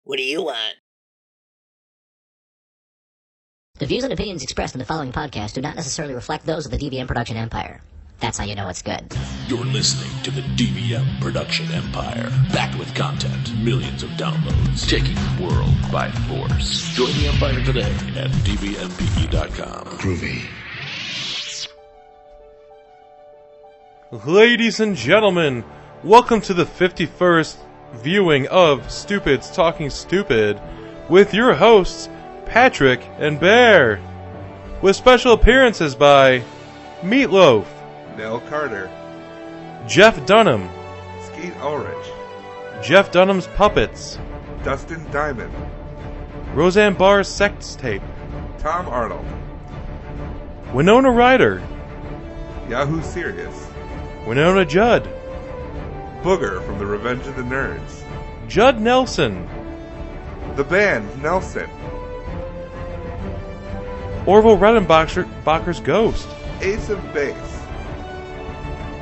What do you want? The views and opinions expressed in the following podcast do not necessarily reflect those of the DVM Production Empire. That's how you know it's good. You're listening to the DVM Production Empire. Packed with content, millions of downloads, taking the world by force. Join the Empire today at dvmpe.com. Groovy. Ladies and gentlemen, welcome to the 51st viewing of Stupids Talking Stupid with your hosts, Patrick and Bear, with special appearances by Meatloaf, Nell Carter, Jeff Dunham, Skeet Ulrich, Jeff Dunham's Puppets, Dustin Diamond, Roseanne Barr's Sex Tape, Tom Arnold, Winona Ryder, Yahoo Serious, Winona Judd, Booger from the Revenge of the Nerds, Judd Nelson, the band Nelson, Orville Redenbacher's Ghost, Ace of Base,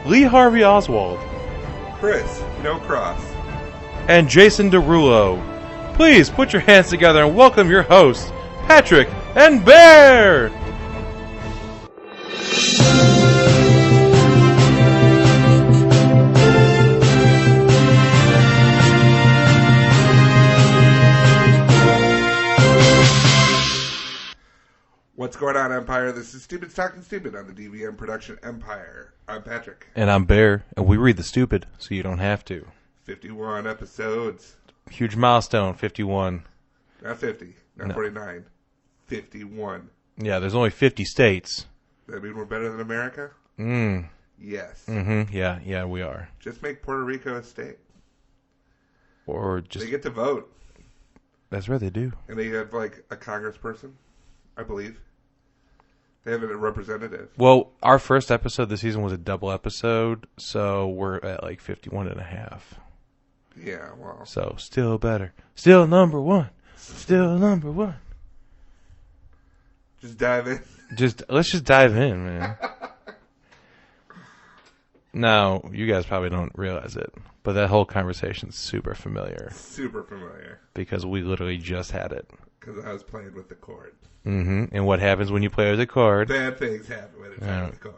Lee Harvey Oswald, Chris No Cross, and Jason Derulo. Please put your hands together and welcome your hosts, Patrick and Bear! What's going on, Empire? This is Stupids Talking Stupid on the DVM Production Empire. I'm Patrick. And I'm Bear, and we read the stupid, so you don't have to. 51 episodes. Huge milestone, 51. Not 50, not No. 49. 51. Yeah, there's only 50 states. Does that mean we're better than America? Yes. Yeah, we are. Just make Puerto Rico a state. Or just... They get to vote. That's right, they do. And they have, like, a congressperson, I believe. They have a representative. Well, our first episode this season was a double episode, so we're at like 51 and a half. Yeah, well. So, still better. Still number one. Still number one. Just dive in. Let's just dive in, man. Now, you guys probably don't realize it, but that whole conversation's super familiar. Super familiar. Because we literally just had it. Because I was playing with the cord. Mm-hmm. And what happens when you play with a cord? Bad things happen when you play with the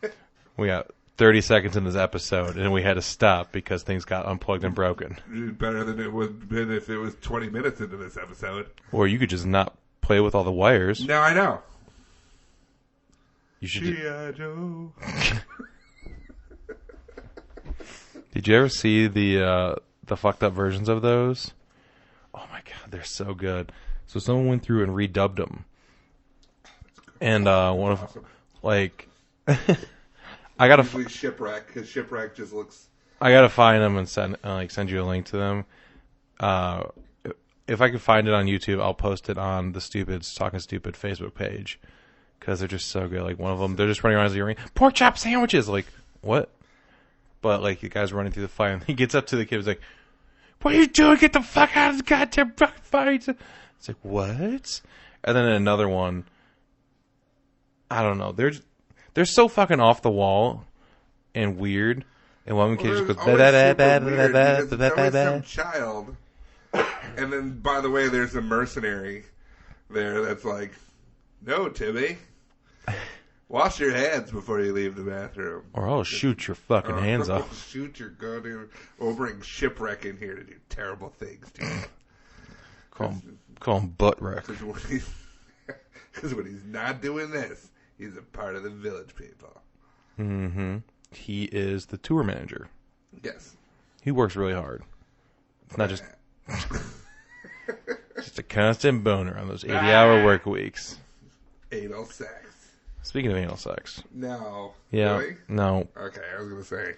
cord. We got 30 seconds in this episode, and we had to stop because things got unplugged and broken. Better than it would have been if it was 20 minutes into this episode. Or you could just not play with all the wires. No, I know. You should. G.I. Joe. Did you ever see the fucked up versions of those? Oh my god, they're so good. So someone went through and redubbed them, and one of like, I gotta usually Shipwreck, because Shipwreck just looks. I gotta find them and send you a link to them. If I can find it on YouTube, I'll post it on the Stupids Talking Stupid Facebook page because they're just so good. Like one of them, they're just running around the arena, pork chop sandwiches. Like what? But like the guy's running through the fire, and he gets up to the kid, he's like, "What are you doing? Get the fuck out of the goddamn fight!" It's like, what? And then another one, I don't know. They're so fucking off the wall and weird. And one kid just goes, some child. And then, by the way, there's a mercenary there that's like, "No, Timmy, wash your hands before you leave the bathroom. Or I'll shoot your fucking hands off. I'll shoot your goddamn. We'll bring Shipwreck in here to do terrible things to you." Call him butt wreck. Because when he's not doing this, he's a part of the village people. Mm-hmm. He is the tour manager. Yes. He works really hard. It's not just just a constant boner on those 80-hour work weeks. Anal sex. Speaking of anal sex. No. Yeah. Really? No. Okay, I was going to say.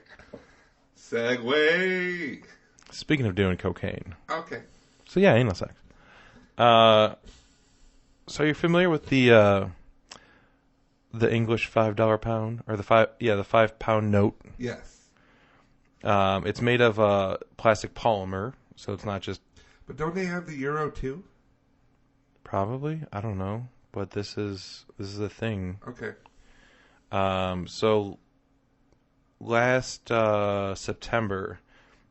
Segway. Speaking of doing cocaine. Okay. So yeah, anal sex. So you're familiar with the English $5 pound or the 5 pound note? Yes. It's made of plastic polymer, so it's not just. But don't they have the euro too? Probably, I don't know, but this is a thing. Okay. So last September,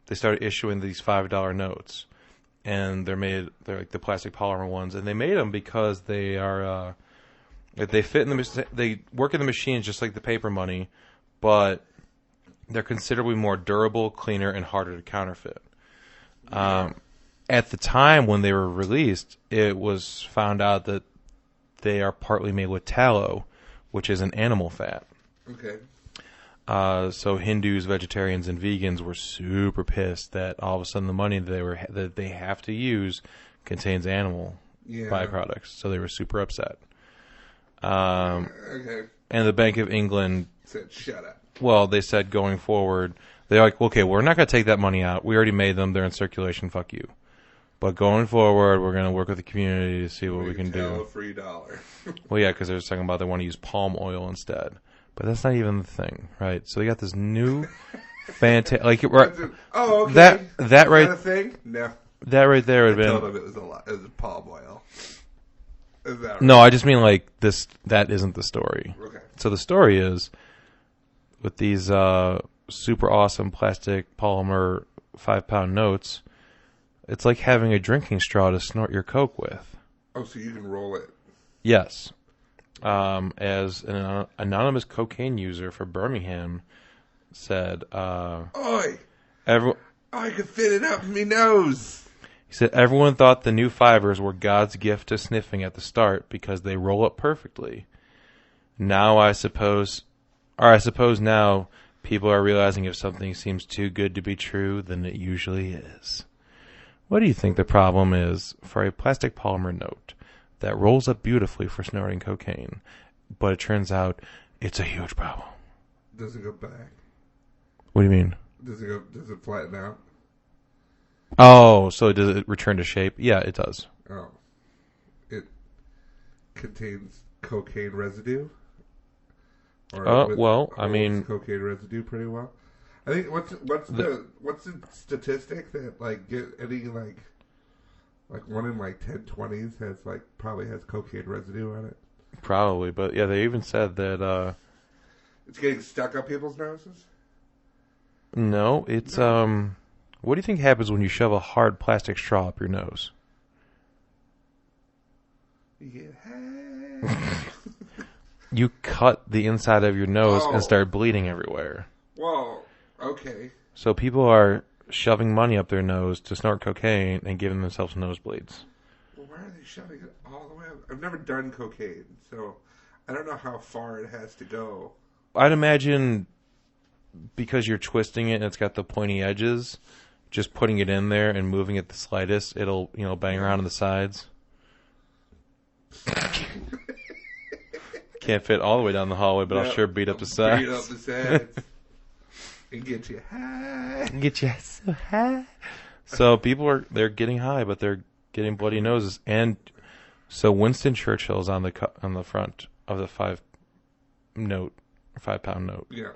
they started issuing these $5 notes. and they're like the plastic polymer ones, and they made them because they are they fit in they work in the machines just like the paper money, but they're considerably more durable, cleaner, and harder to counterfeit. At the time when they were released, it was found out that they are partly made with tallow, which is an animal fat. Okay. So Hindus, vegetarians, and vegans were super pissed that all of a sudden the money that they have to use contains animal byproducts. So they were super upset. Okay. And the Bank of England said, "Shut up." Well, they said going forward, they're like, okay, we're not going to take that money out. We already made them. They're in circulation. Fuck you. But going forward, we're going to work with the community to see what we can do. Free $1. Well, yeah, because they're talking about they want to use palm oil instead. But that's not even the thing, right? So they got this new fantastic... Like, oh, okay. That right... Is that a thing? No. That right there would have been... I told him it was it was palm oil. Is that right? No, I just mean like this. That isn't the story. Okay. So the story is with these super awesome plastic polymer 5-pound notes. It's like having a drinking straw to snort your Coke with. Oh, so you can roll it. Yes. As an anonymous cocaine user for Birmingham said, Oi! I could fit it up my nose. He said, everyone thought the new fivers were God's gift to sniffing at the start because they roll up perfectly. Now I suppose now people are realizing if something seems too good to be true, then it usually is. What do you think the problem is for a plastic polymer note that rolls up beautifully for snorting cocaine, but it turns out it's a huge problem? Does it go back? What do you mean? Does it flatten out? Oh, so does it return to shape? Yeah, it does. Oh. It contains cocaine residue? Well, I mean, cocaine residue pretty well. I think what's the statistic that like get any like 1 in 10-20s has probably has cocaine residue on it? Probably, but yeah, they even said that it's getting stuck up people's noses. No, it's what do you think happens when you shove a hard plastic straw up your nose? You get high. You cut the inside of your nose and start bleeding everywhere. Well, okay. So people are shoving money up their nose to snort cocaine and giving themselves nosebleeds. Well, why are they shoving it all the way up? I've never done cocaine, so I don't know how far it has to go. I'd imagine because you're twisting it and it's got the pointy edges, just putting it in there and moving it the slightest, it'll, bang around on the sides. Can't fit all the way down the hallway, but I'll sure beat up the sides. Beat up the sides. And get you high. Get you so high. So people they're getting high, but they're getting bloody noses. And so Winston Churchill's on the front of the 5-pound note. Yeah.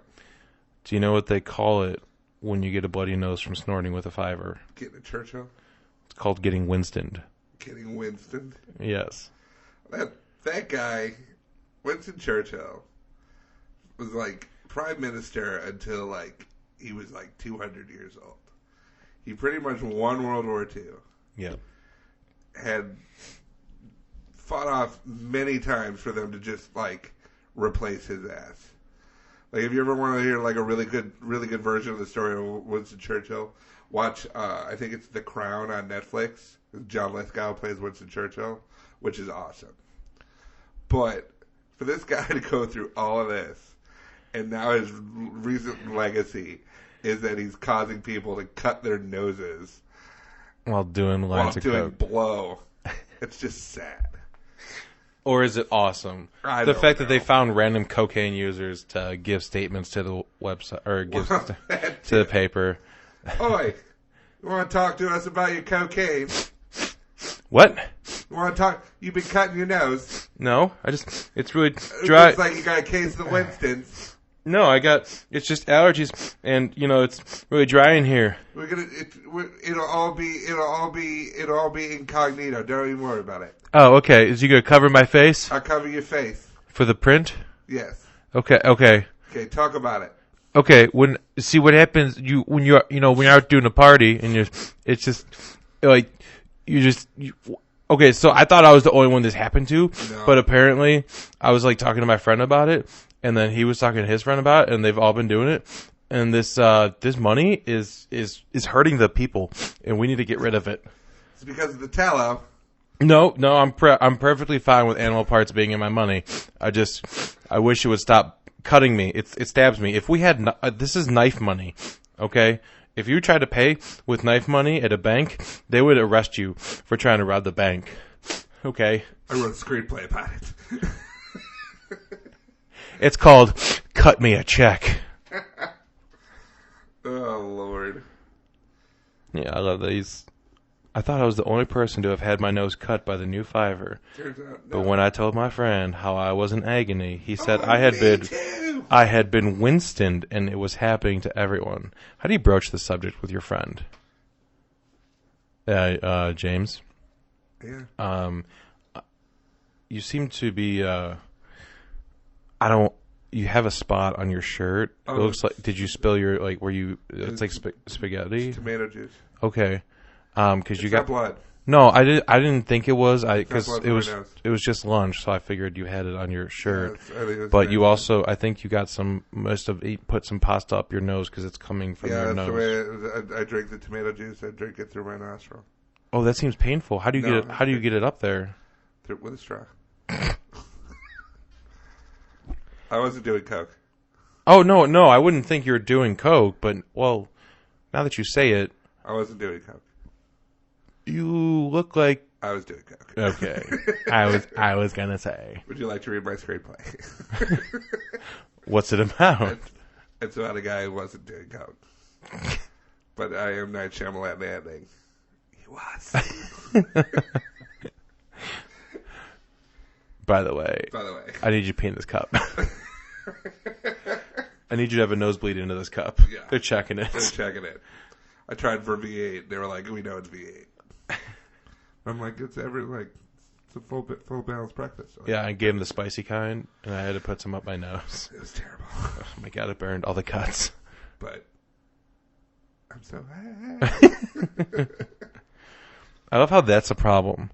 Do you know what they call it when you get a bloody nose from snorting with a fiver? Getting a Churchill? It's called getting Winstoned. Getting Winstoned? Yes. That guy, Winston Churchill, was prime minister until he was 200 years old. He pretty much won World War II. Yeah. Had fought off many times for them to just replace his ass. If you ever want to hear a really good version of the story of Winston Churchill, watch I think it's The Crown on Netflix. John Lithgow plays Winston Churchill, which is awesome. But for this guy to go through all of this, and now his recent legacy is that he's causing people to cut their noses while doing lines of coke. Blow. It's just sad. Or is it awesome? The fact that they found random cocaine users to give statements to the website or give to the paper. Oi, you want to talk to us about your cocaine? What? You want to talk? You've been cutting your nose. No, it's really dry. It's like you got a case of the Winstons. No, it's just allergies, and it's really dry in here. It'll all be incognito. Don't even worry about it. Oh, okay. Is you gonna cover my face? I'll cover your face. For the print? Yes. Okay. Okay, talk about it. Okay, see what happens when you're out doing a party and it's just Okay, so I thought I was the only one this happened to, No. but apparently I was like talking to my friend about it, and then he was talking to his friend about it, and they've all been doing it. And this money is hurting the people, and we need to get rid of it. It's because of the tallow. No, I'm perfectly fine with animal parts being in my money. I wish it would stop cutting me. It stabs me. If we had this is knife money, okay? If you tried to pay with knife money at a bank, they would arrest you for trying to rob the bank. Okay? I wrote a screenplay about it. It's called Cut Me a Check. Oh, Lord. Yeah, I love these. I thought I was the only person to have had my nose cut by the new Fiverr. Turns out, no. But when I told my friend how I was in agony, he said Oh, I had me too. been Winstoned and it was happening to everyone. How do you broach the subject with your friend? James? Yeah. You seem to be, you have a spot on your shirt. It looks like, did you spill your, like, it's like spaghetti? Tomato juice. Okay. Cause you It's got not blood. No, I didn't think it was. Because blood it from was my nose. it was just lunch, so I figured you had it on your shirt. Yeah, I think it's But my- you also, I think you got put some pasta up your nose because it's coming from Yeah, your that's nose. the way I drink the tomato juice. I drink it through my nostril. Oh, that seems painful. How do you No, get it? How do you get it up there? With a straw. I wasn't doing coke. Oh no, I wouldn't think you were doing coke. But well, now that you say it, I wasn't doing coke. you look like I was doing coke. okay. I was gonna say, Would you like to read my screenplay? what's it about? It's about a guy who wasn't doing coke. But I am Night Shyamalan the ending. He was. By the way, I need you to pee in this cup. I need you to have a nosebleed into this cup. Yeah. They're checking it. They're checking it. I tried for V8. They were like, "We know it's V8." I'm like, it's a full balanced breakfast. Like, Yeah, I gave him the spicy kind, and I had to put some up my nose. it was terrible. Oh my god, it burned all the cuts. But I'm so happy. I love how that's a problem.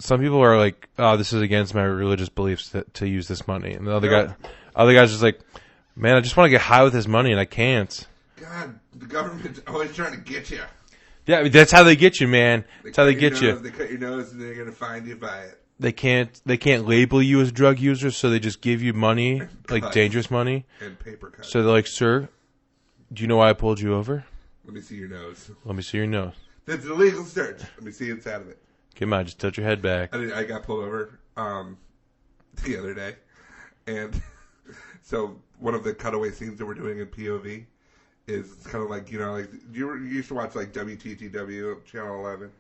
Some people are like, "Oh, this is against my religious beliefs to use this money," and the other guy's just like, "Man, I just want to get high with this money, and I can't." God, the government's always trying to get you. Yeah, I mean, that's how they get you, man. That's how they get you. They cut your nose, and they're gonna find you by it. They can't label you as a drug user, so they just give you money, like Cuts. dangerous money. And paper cuts. So they're like, "Sir, do you know why I pulled you over? Let me see your nose. Let me see your nose. That's an illegal search. Let me see inside of it. Come on, just tilt your head back." I got pulled over the other day, and so one of the cutaway scenes that we're doing in POV is kind of like, like you used to watch like WTTW Channel 11,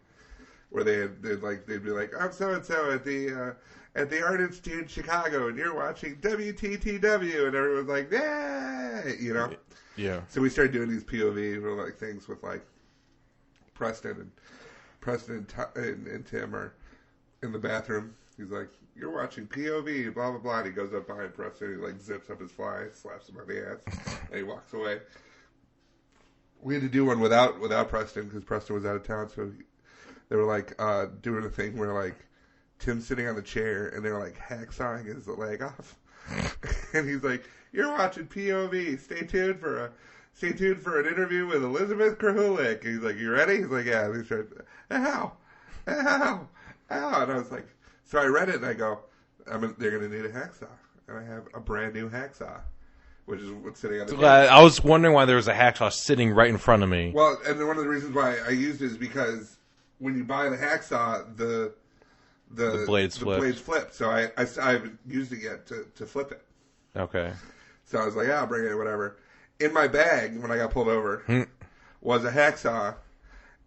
where they'd be like, "I'm so and so at the Art Institute in Chicago, and you're watching WTTW," and everyone's like, "Yeah," Yeah. So we started doing these POV like things with like Preston and Tim are in the bathroom. He's like, "You're watching POV, blah blah blah." And he goes up behind Preston. He like zips up his fly, slaps him on the ass, and he walks away. We had to do one without Preston because Preston was out of town. So they were like doing a thing where like Tim's sitting on the chair and they were like hacksawing his leg off, and he's like, "You're watching POV. Stay tuned for an interview with Elizabeth Krahulik." And he's like, "You ready?" He's like, "Yeah." And he started, ow, and I was like, so I read it and I go, they're going to need a hacksaw, and I have a brand new hacksaw, which is what's sitting on the table. I was wondering why there was a hacksaw sitting right in front of me. Well, and one of the reasons why I used it is because when you buy the hacksaw, the blades flip. So I haven't used it yet to flip it. Okay. So I was like, I'll bring it, whatever. In my bag, when I got pulled over, was a hacksaw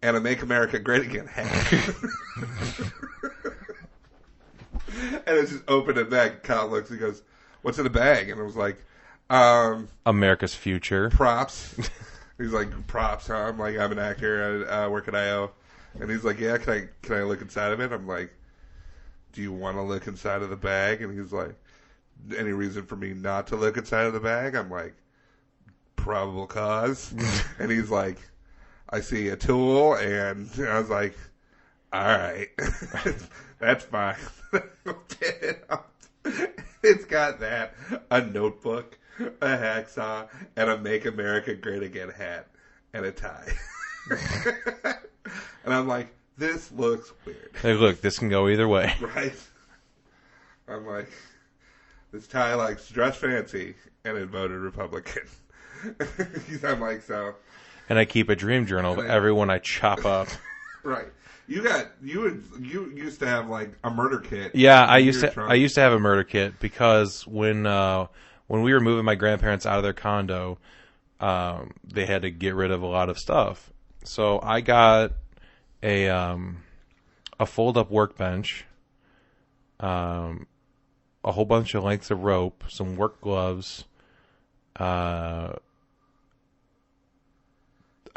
and a Make America Great Again hat. And it's just opened it back. Kyle looks, he goes, "What's in the bag?" And I was like, America's future. props. He's like, "Props, huh?" I'm like, "I'm an actor. I work at I.O." And he's like, "Yeah, can I look inside of it?" I'm like, "Do you want to look inside of the bag?" And he's like, "Any reason for me not to look inside of the bag?" I'm like, "Probable cause." And he's like, "I see a tool," and I was like, all right, that's fine. It's got that, a notebook, a hacksaw, and a Make America Great Again hat, and a tie. And I'm like, this looks weird. Hey, look, this can go either way. Right? I'm like, this tie likes to dress fancy, and it voted Republican. I'm like, so. And I keep a dream journal of everyone I chop up. Right. You used to have like a murder kit. Yeah, I used to have a murder kit because when we were moving my grandparents out of their condo, they had to get rid of a lot of stuff. So I got a fold up workbench, a whole bunch of lengths of rope, some work gloves. I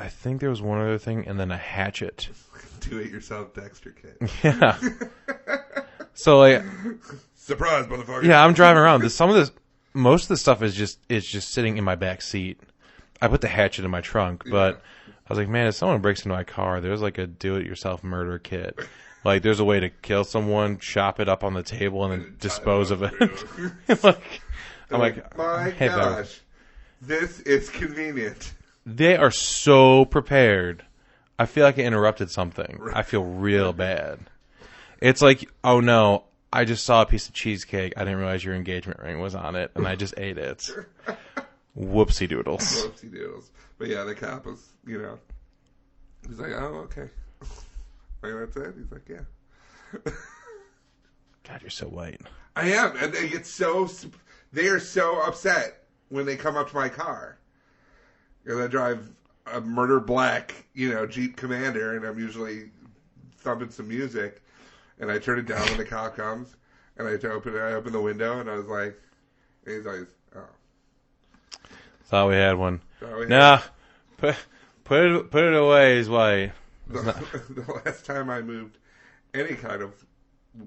think there was one other thing, and then a hatchet. Do-it-yourself Dexter kit. Yeah. So like, surprise, motherfucker. Yeah, I'm driving around. Most of the stuff is just sitting in my back seat. I put the hatchet in my trunk, but I was like, man, if someone breaks into my car, there's like a do-it-yourself murder kit. Like, there's a way to kill someone, chop it up on the table, and then dispose of it. I'm like, my hey, gosh, this is convenient. They are so prepared. I feel like I interrupted something. Right. I feel real bad. It's like, oh no, I just saw a piece of cheesecake. I didn't realize your engagement ring was on it, and I just ate it. Whoopsie doodles. Whoopsie doodles. But yeah, the cop was, he's like, oh, okay. Like, that's it? He's like, yeah. God, you're so white. I am. And they are so upset when they come up to my car. Because I drive a murder black, Jeep Commander, and I'm usually thumping some music. And I turn it down when the cop comes, and I open the window, and I was like, and he's like, oh. Thought we had one. Nah, put it away is white. The last time I moved any kind of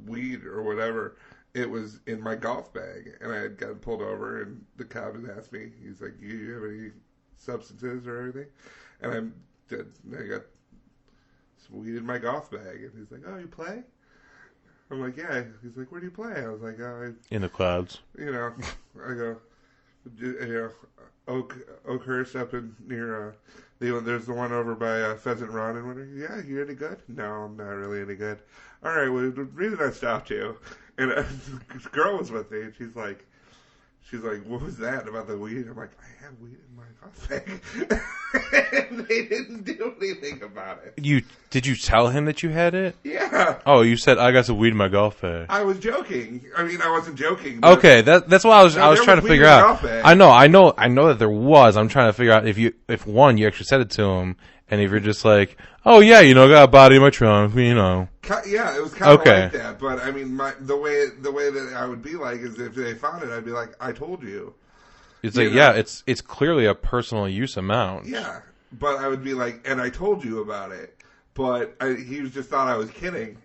weed or whatever, it was in my golf bag, and I had gotten pulled over, and the cop had asked me, he's like, "Do you have any substances or anything?" And I got some weed in my golf bag, and he's like, "Oh, you play?" I'm like, "Yeah." He's like, "Where do you play?" I was like, in the clouds. I go, Oakhurst up in near, there's the one over by Pheasant Run and whatever. Yeah, you any good? No, I'm not really any good. All right, well, the reason I stopped you, and this girl was with me, and she's like, what was that about the weed? I'm like, I have weed in my golf bag. And they didn't do anything about it. Did you tell him that you had it? Yeah. Oh, you said I got some weed in my golf bag. I was joking. I mean, I wasn't joking. Okay, that's what I was trying to figure out. I know that there was. I'm trying to figure out if you actually said it to him, and if you're just like, oh yeah, got a body in my trunk, Yeah, it was kind of like that. But I mean, the way that I would be like is if they found it, I'd be like, I told you. It's like, yeah, it's clearly a personal use amount. Yeah, but I would be like, and I told you about it. But he just thought I was kidding.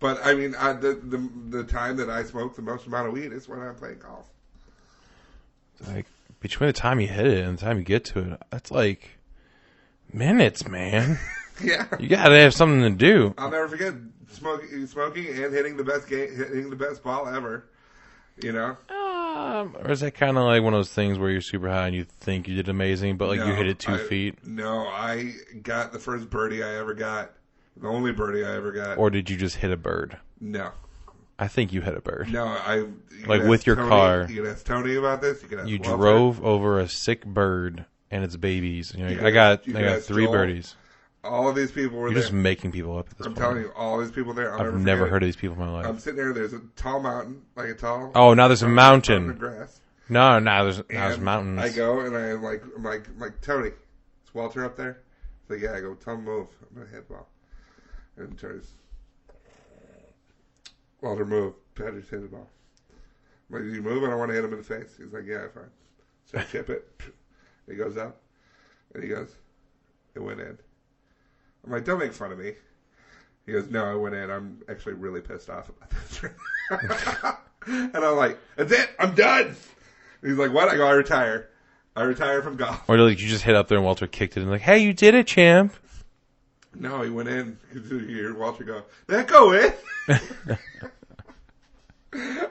But I mean, the time that I smoke the most amount of weed is when I'm playing golf. Like, between the time you hit it and the time you get to it, that's like minutes, man. Yeah, you gotta have something to do. I'll never forget smoking and hitting the best ball ever. Or is that kind of like one of those things where you're super high and you think you did amazing, but you hit it 2 feet? No, I got the first birdie I ever got, the only birdie I ever got. Or did you just hit a bird? No. I think you hit a bird. No, with your car. You can ask Tony about this. You drove over a sick bird and its babies. I got 3 birdies. All of these people were there. You're just making people up at this point. I'm telling you, all these people there. I've never heard of these people in my life. I'm sitting there. There's a tall mountain, like a tall. Oh, now there's a mountain. Grass. No, there's mountains. I go and I'm like Tony, is Walter up there? He's like, yeah. I go, tell him move. I'm gonna hit ball. And Tony's, Walter, move. Pat just hit the ball. I'm like, you move? I don't want to hit him in the face. He's like, yeah, fine. So I chip it. He goes up, and he goes, it went in. I'm like, don't make fun of me. He goes, no, I went in. I'm actually really pissed off about this. And I'm like, that's it. I'm done. He's like, what? I go, I retire. I retire from golf. Or like you just hit up there and Walter kicked it and like, hey, you did it, champ. No, he went in because you hear Walter go, "That go in."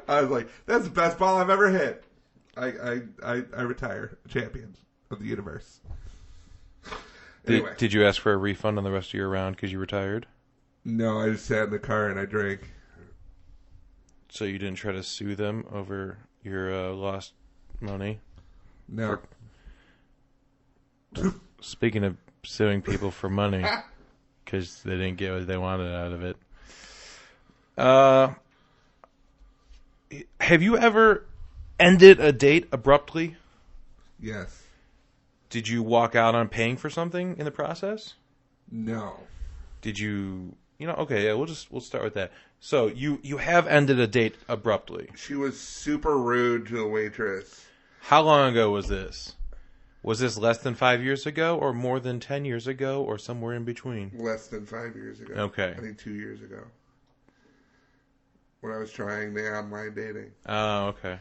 I was like, "That's the best ball I've ever hit." I retire champion of the universe. Anyway, Did you ask for a refund on the rest of your round because you retired? no, I just sat in the car and I drank. So you didn't try to sue them over your lost money? No. Speaking of suing people for money, because they didn't get what they wanted out of it. Have you ever ended a date abruptly? Yes. Did you walk out on paying for something in the process? No. Did you? Okay, yeah, we'll start with that. So you have ended a date abruptly. She was super rude to the waitress. How long ago was this? Was this less than 5 years ago, or more than 10 years ago, or somewhere in between? Less than 5 years ago. Okay. I think 2 years ago. When I was trying the online dating. Oh, okay.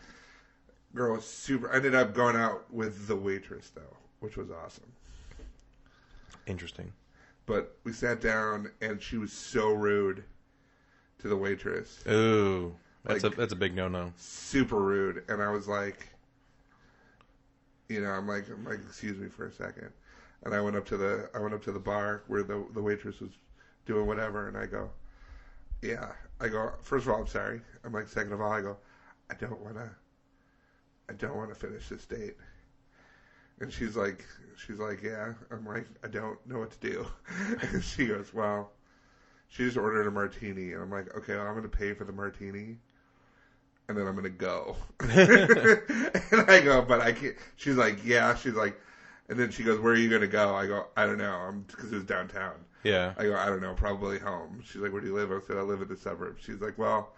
Girl was super... I ended up going out with the waitress, though, which was awesome. Interesting. But we sat down, and she was so rude to the waitress. Ooh, that's a big no-no. Super rude. And I was like... I'm like, excuse me for a second. And I went up to the bar where the waitress was doing whatever, and I go, yeah. I go, first of all, I'm sorry. I'm like, second of all, I go, I don't want to finish this date. And she's like, yeah. I'm like, I don't know what to do. And she goes, well, she just ordered a martini. And I'm like, okay, well, I'm going to pay for the martini. And then I'm going to go. And I go, but I can't. She's like, yeah. She's like, and then she goes, where are you going to go? I go, I don't know. Because it was downtown. Yeah. I go, I don't know, probably home. She's like, where do you live? I said, I live in the suburbs. She's like, well,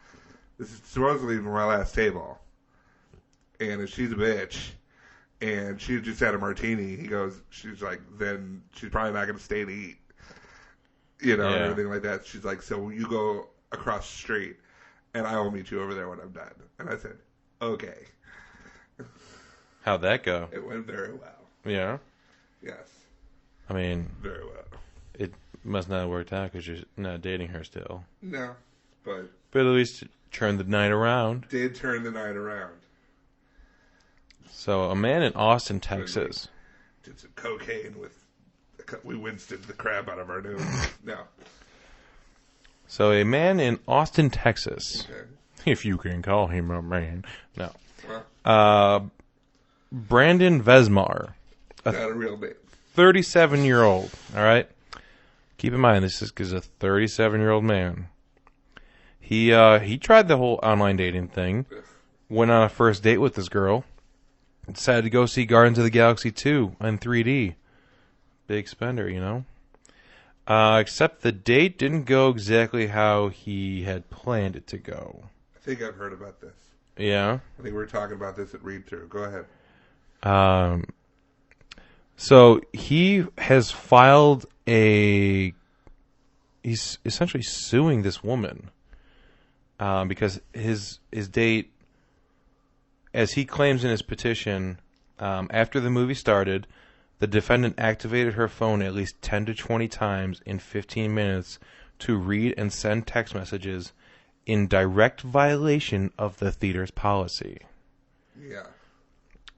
this is supposedly my last table. And if she's a bitch, and she just had a martini, she's like, then she's probably not going to stay to eat. And everything like that. She's like, so you go across the street. And I will meet you over there when I'm done. And I said, okay. How'd that go? It went very well. Yeah? Yes. I mean... Very well. It must not have worked out because you're not dating her still. No, but... But at least turned the night around. Did turn the night around. So, a man in Austin, Texas... Did some cocaine with... We Winstoned the crap out of our news. No. So, a man in Austin, Texas, Okay. if you can call him a man, no. Well, Brandon Vesmar, not a real name. 37-year-old, all right? Keep in mind, this is a 37-year-old man. He tried the whole online dating thing, went on a first date with this girl, decided to go see Guardians of the Galaxy 2 in 3D. Big spender, except the date didn't go exactly how he had planned it to go. I think I've heard about this. Yeah? I think we were talking about this at Read Through. Go ahead. So he has filed he's essentially suing this woman because his date, as he claims in his petition, after the movie started, the defendant activated her phone at least 10 to 20 times in 15 minutes to read and send text messages in direct violation of the theater's policy. Yeah.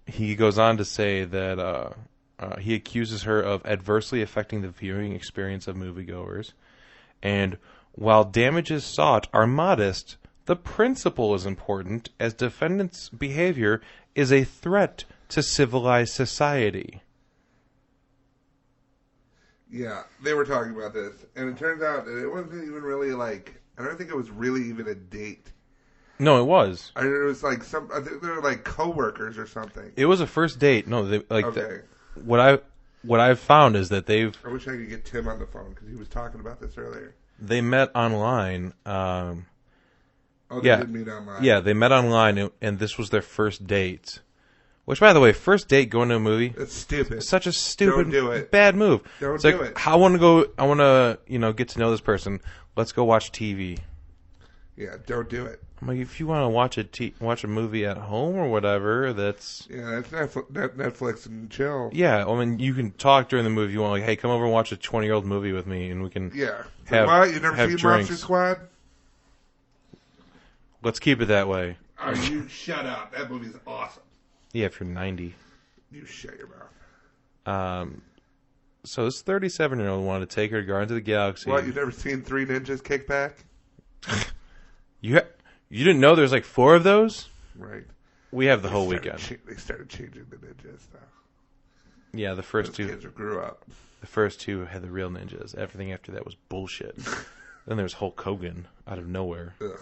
He goes on to say that he accuses her of adversely affecting the viewing experience of moviegoers. And while damages sought are modest, the principle is important, as defendant's behavior is a threat to civilized society. Yeah, they were talking about this, and it turns out that it wasn't even really like, I don't think it was really even a date. No, it was. It was like I think they were like co-workers or something. It was a first date. No, Okay. What I've found is that I wish I could get Tim on the phone because he was talking about this earlier. they met online. Oh, they did meet online. Yeah, they met online, and this was their first date. Which, by the way, first date going to a movie, That's stupid. such a stupid, Don't do it. bad move. Don't It's do like, it. I want to, get to know this person. Let's go watch TV. Yeah, don't do it. I'm like, if you want to watch a movie at home or whatever, that's... Yeah, that's Netflix and chill. Yeah, I mean, you can talk during the movie. You want, like, hey, come over and watch a 20-year-old movie with me, and we can have what? You never have seen drinks. Monster Squad? Let's keep it that way. Oh, you shut up. That movie's awesome. Yeah, if you're 90. You shut your mouth. So this 37-year-old wanted to take her to Guardians of the Galaxy. What, you've never seen Three Ninjas Kick Back? You didn't know there's like 4 of those? Right. We have the whole weekend. They started changing the ninjas now. Yeah, the first Those two. kids grew up. The first 2 had the real ninjas. Everything after that was bullshit. Then there's Hulk Hogan out of nowhere. Ugh.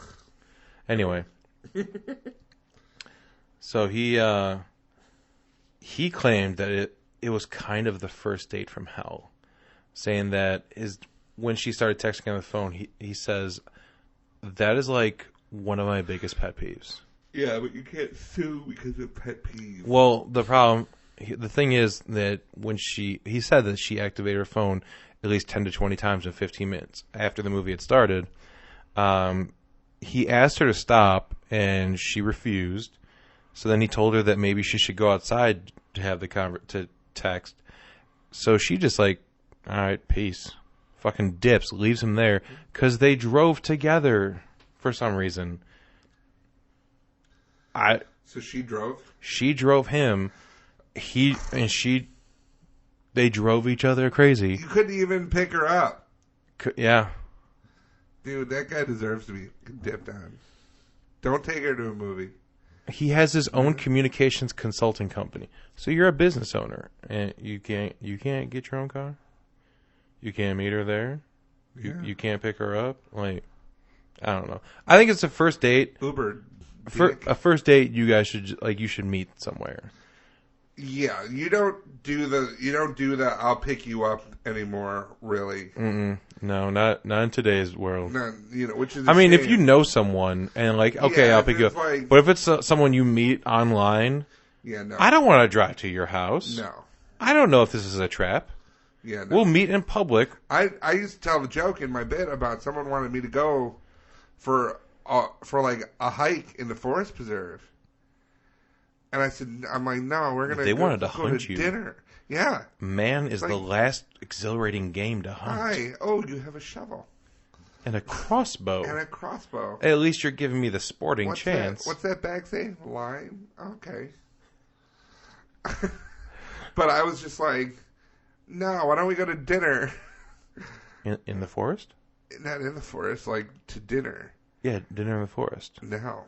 Anyway, so he claimed that it was kind of the first date from hell, saying that when she started texting on the phone, he says that is like one of my biggest pet peeves. Yeah, but you can't sue because of pet peeve. Well, the thing is that when he said that she activated her phone at least 10 to 20 times in 15 minutes after the movie had started. He asked her to stop, and she refused. So then he told her that maybe she should go outside to have to text. So she just like, all right, peace. Fucking dips, leaves him there, because they drove together for some reason. So she drove? She drove him. They drove each other crazy. You couldn't even pick her up. Yeah. Dude, that guy deserves to be dipped on. Don't take her to a movie. He has his own communications consulting company. So you're a business owner, and you can't get your own car? You can't meet her there? Yeah. You can't pick her up? Like, I don't know. I think it's a first date. Uber. A first date, you guys should meet somewhere. Yeah, you don't do the I'll pick you up anymore, really. No, not in today's world. No, which is. I mean, if you know someone and like, okay, Yeah, I'll pick you up. like- But if it's someone you meet online, Yeah, no. I don't want to drive to your house. No. I don't know if this is a trap. Yeah, no. We'll meet in public. I used to tell the joke in my bit about someone wanted me to go for like a hike in the forest preserve. And I said, I'm like, no, we're gonna. They wanted to go hunt to you. dinner. Yeah. Man is Like- the last exhilarating game to hunt. Hi. Oh, you have a shovel And a crossbow. and a crossbow. At least you're giving me the sporting What's chance. That? What's that bag say? Lime. Okay. But I was just like, no. Why don't we go to dinner? In the forest? Not in the forest, like to dinner. Yeah, dinner in the forest. No.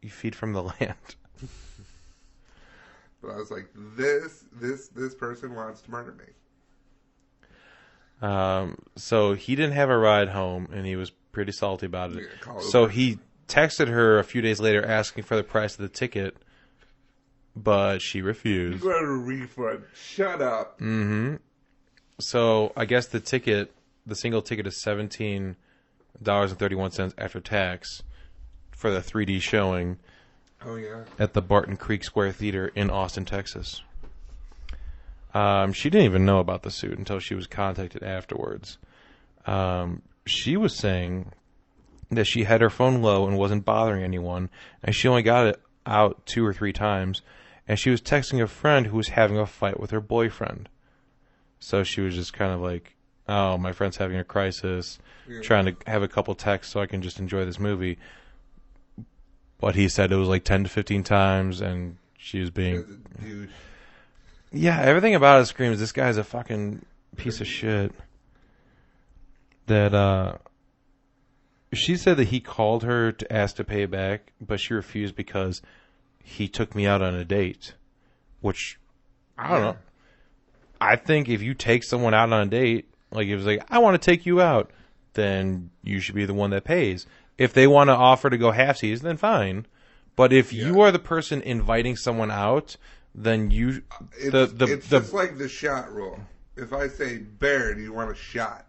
You feed from the land. But I was like, this person wants to murder me. So he didn't have a ride home, and he was pretty salty about it. Yeah, call So Uber. he texted her a few days later asking for the price of the ticket, but she You refused. got a refund. Shut up. So I guess the single ticket is $17.31 after tax for the 3D showing Oh yeah. at the Barton Creek Square Theater in Austin, Texas. She didn't even know about the suit until she was contacted afterwards. She was saying that she had her phone low and wasn't bothering anyone, and she only got it out 2 or 3 times, and she was texting a friend who was having a fight with her boyfriend. So she was just kind of like, oh, my friend's having a crisis, trying to have a couple texts so I can just enjoy this movie. But he said it was like 10 to 15 times, and she was being... Dude. Yeah, everything about it screams, this guy's a fucking piece of shit. That, she said that he called her to ask to pay back, but she refused because he took me out on a date. Which, I don't know. I think if you take someone out on a date, like if it's like, I want to take you out, then you should be the one that pays. If they want to offer to go halfsies, then fine. But if you are the person inviting someone out, then you... It's just like the shot rule. If I say, Bear, do you want a shot?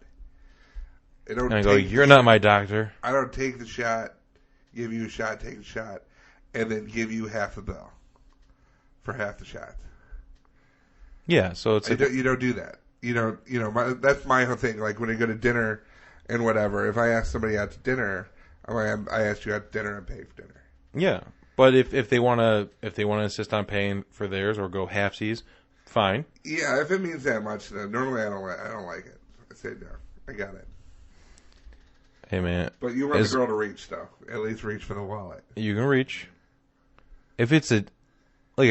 And I go, you're not my doctor. I don't take the shot, give you a shot, take the shot, and then give you half a bill for half the shot. Yeah, so it's... You don't do that. That's my whole thing. Like when I go to dinner and whatever, if I ask somebody out to dinner, I'm like, I asked you out to dinner and paid for dinner. Yeah, but if they want to insist on paying for theirs or go halfsies, fine. Yeah, if it means that much, then normally I don't like it. I say no. I got it. Hey man, but you want the girl to reach though. At least reach for the wallet. You can reach. If it's a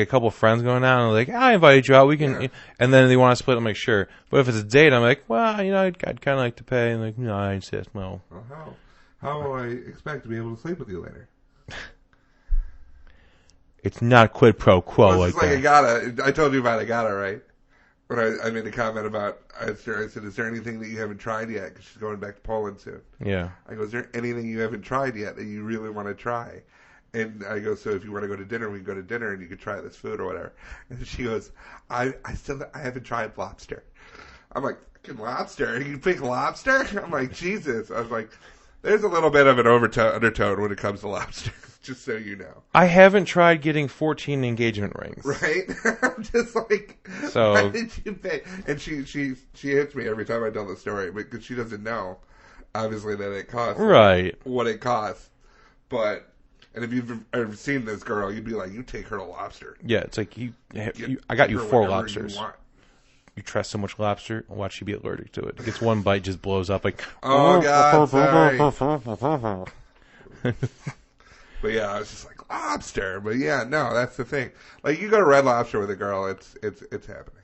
couple friends going out and like, I invited you out, we can, and then they want to split, I'm like, sure. But if it's a date, I'm like, well, I'd kind of like to pay, and like, no, I insist, no. Well, how will I expect to be able to sleep with you later? It's not quid pro quo like that. I told you about I gotta, right? When I made a comment about, I said, is there anything that you haven't tried yet? Because she's going back to Poland soon. Yeah. I go, is there anything you haven't tried yet that you really want to try? And I go, so if you want to go to dinner, we can go to dinner and you can try this food or whatever. And she goes, I haven't tried lobster. I'm like, fucking lobster? You pick lobster? I'm like, Jesus. I was like, there's a little bit of an undertone when it comes to lobster, just so you know. I haven't tried getting 14 engagement rings. Right? I'm just like, so, why did you pay? And she hits me every time I tell the story because she doesn't know, obviously, that it costs what it costs. But, and if you've ever seen this girl, you'd be like, you take her to lobster. Yeah, it's like, I got you 4 lobsters. You try so much lobster, watch you be allergic to it. It gets one bite, just blows up like. Oh God! Sorry. But yeah, I was just like lobster. But yeah, no, that's the thing. Like you go to Red Lobster with a girl, it's happening.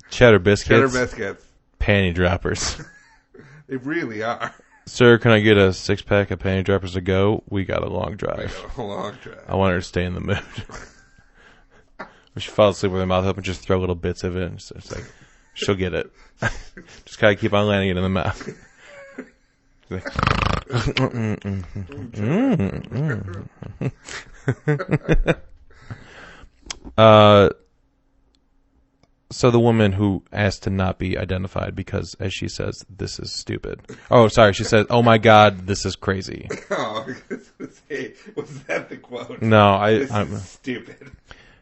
Cheddar biscuits. Panty droppers. They really are. Sir, can I get a 6-pack of panty droppers to go? We got a long drive. I want her to stay in the mood. She falls asleep with her mouth open, just throw little bits of it. It's like, she'll get it. Just gotta keep on landing it in the mouth. So the woman who asked to not be identified because, as she says, this is stupid. Oh, sorry. She said, "Oh my God, this is crazy." Oh, was that the quote? No, I'm stupid.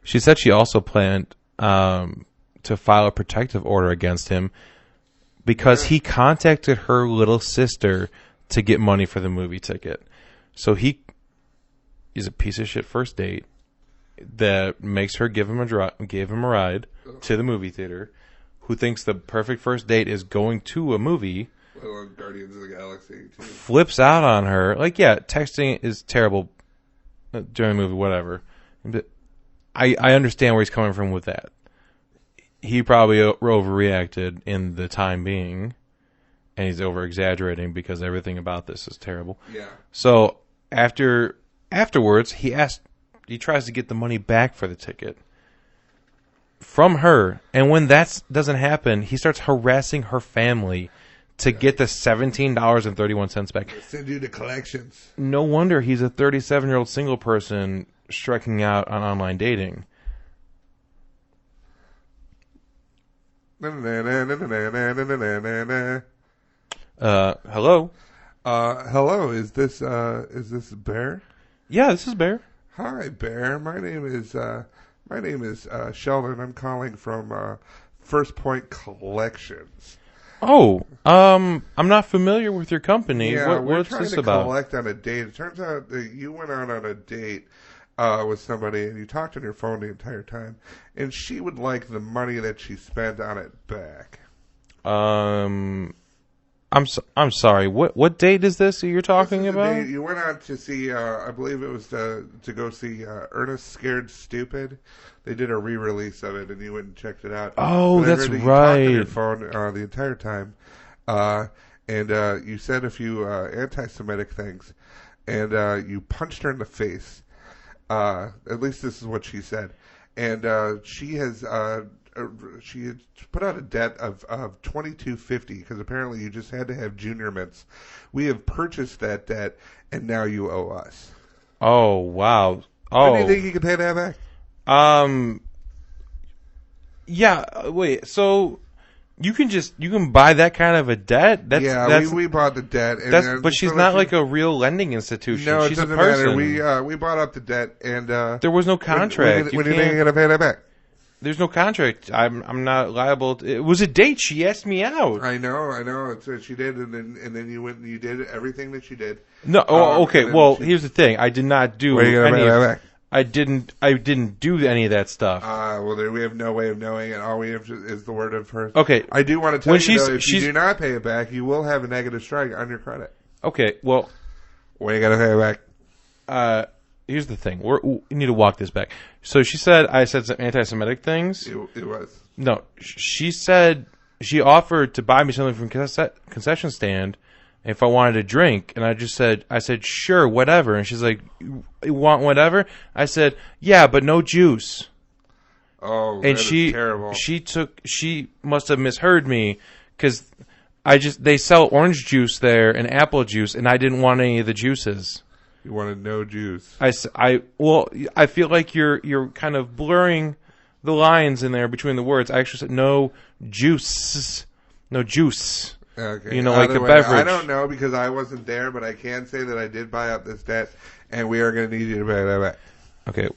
She said she also planned to file a protective order against him because he contacted her little sister to get money for the movie ticket. So he's a piece of shit first date that makes her give him a ride to the movie theater, who thinks the perfect first date is going to a movie. Well, Guardians of the Galaxy, too. Flips out on her. Like, yeah, texting is terrible during the movie, whatever. But I understand where he's coming from with that. He probably overreacted in the time being, and he's over-exaggerating because everything about this is terrible. Yeah. So afterwards, he tries to get the money back for the ticket from her, and when that doesn't happen, he starts harassing her family to get the $17.31 back. Send you to collections. No wonder he's a 37-year-old single person striking out on online dating. Hello? Hello, is this Bear? Yeah, this is Bear. Hi, Bear. My name is Sheldon. I'm calling from First Point Collections. Oh, I'm not familiar with your company. Yeah, what's this about? We're trying to collect on a date. It turns out that you went out on a date with somebody and you talked on your phone the entire time, and she would like the money that she spent on it back. I'm sorry. What date is this that you're talking about? You went out to see, I believe it was to go see Ernest Scared Stupid. They did a re-release of it, and you went and checked it out. Oh, that's right. You talked on your phone the entire time, and you said a few anti-Semitic things, and you punched her in the face. At least this is what she said, and she had put out a debt of $22.50 because apparently you just had to have junior mints. We have purchased that debt, and now you owe us. Oh wow! Oh, do you think you can pay that back? Yeah. Wait. So you can buy that kind of a debt? We bought the debt, but she's not like a real lending institution. No, she's it doesn't a person. matter. We bought up the debt, and there was no contract. When are you going to pay that back? There's no contract. I'm not liable. It was a date. She asked me out. I know. It's what she did, and then you went and you did everything that she did. No. Okay. Well, here's the thing. I did not do any. I didn't do any of that stuff. Well, there we have no way of knowing it. All we have is the word of her. Okay. I do want to tell you, though, if you do not pay it back, you will have a negative strike on your credit. Okay. Well, when you got to pay it back? Here's the thing. We need to walk this back. So she said I said some anti-Semitic things. It was. No. She said she offered to buy me something from concession stand if I wanted a drink, and I said, sure, whatever. And she's like, you want whatever? I said, yeah, but no juice. Oh, and that is terrible. She must have misheard me, because they sell orange juice there and apple juice, and I didn't want any of the juices. You wanted no juice. I feel like you're kind of blurring the lines in there between the words. I actually said no juice. No juice. Okay. Like the beverage. I don't know because I wasn't there, but I can say that I did buy up this debt, and we are going to need you to pay that back. Okay.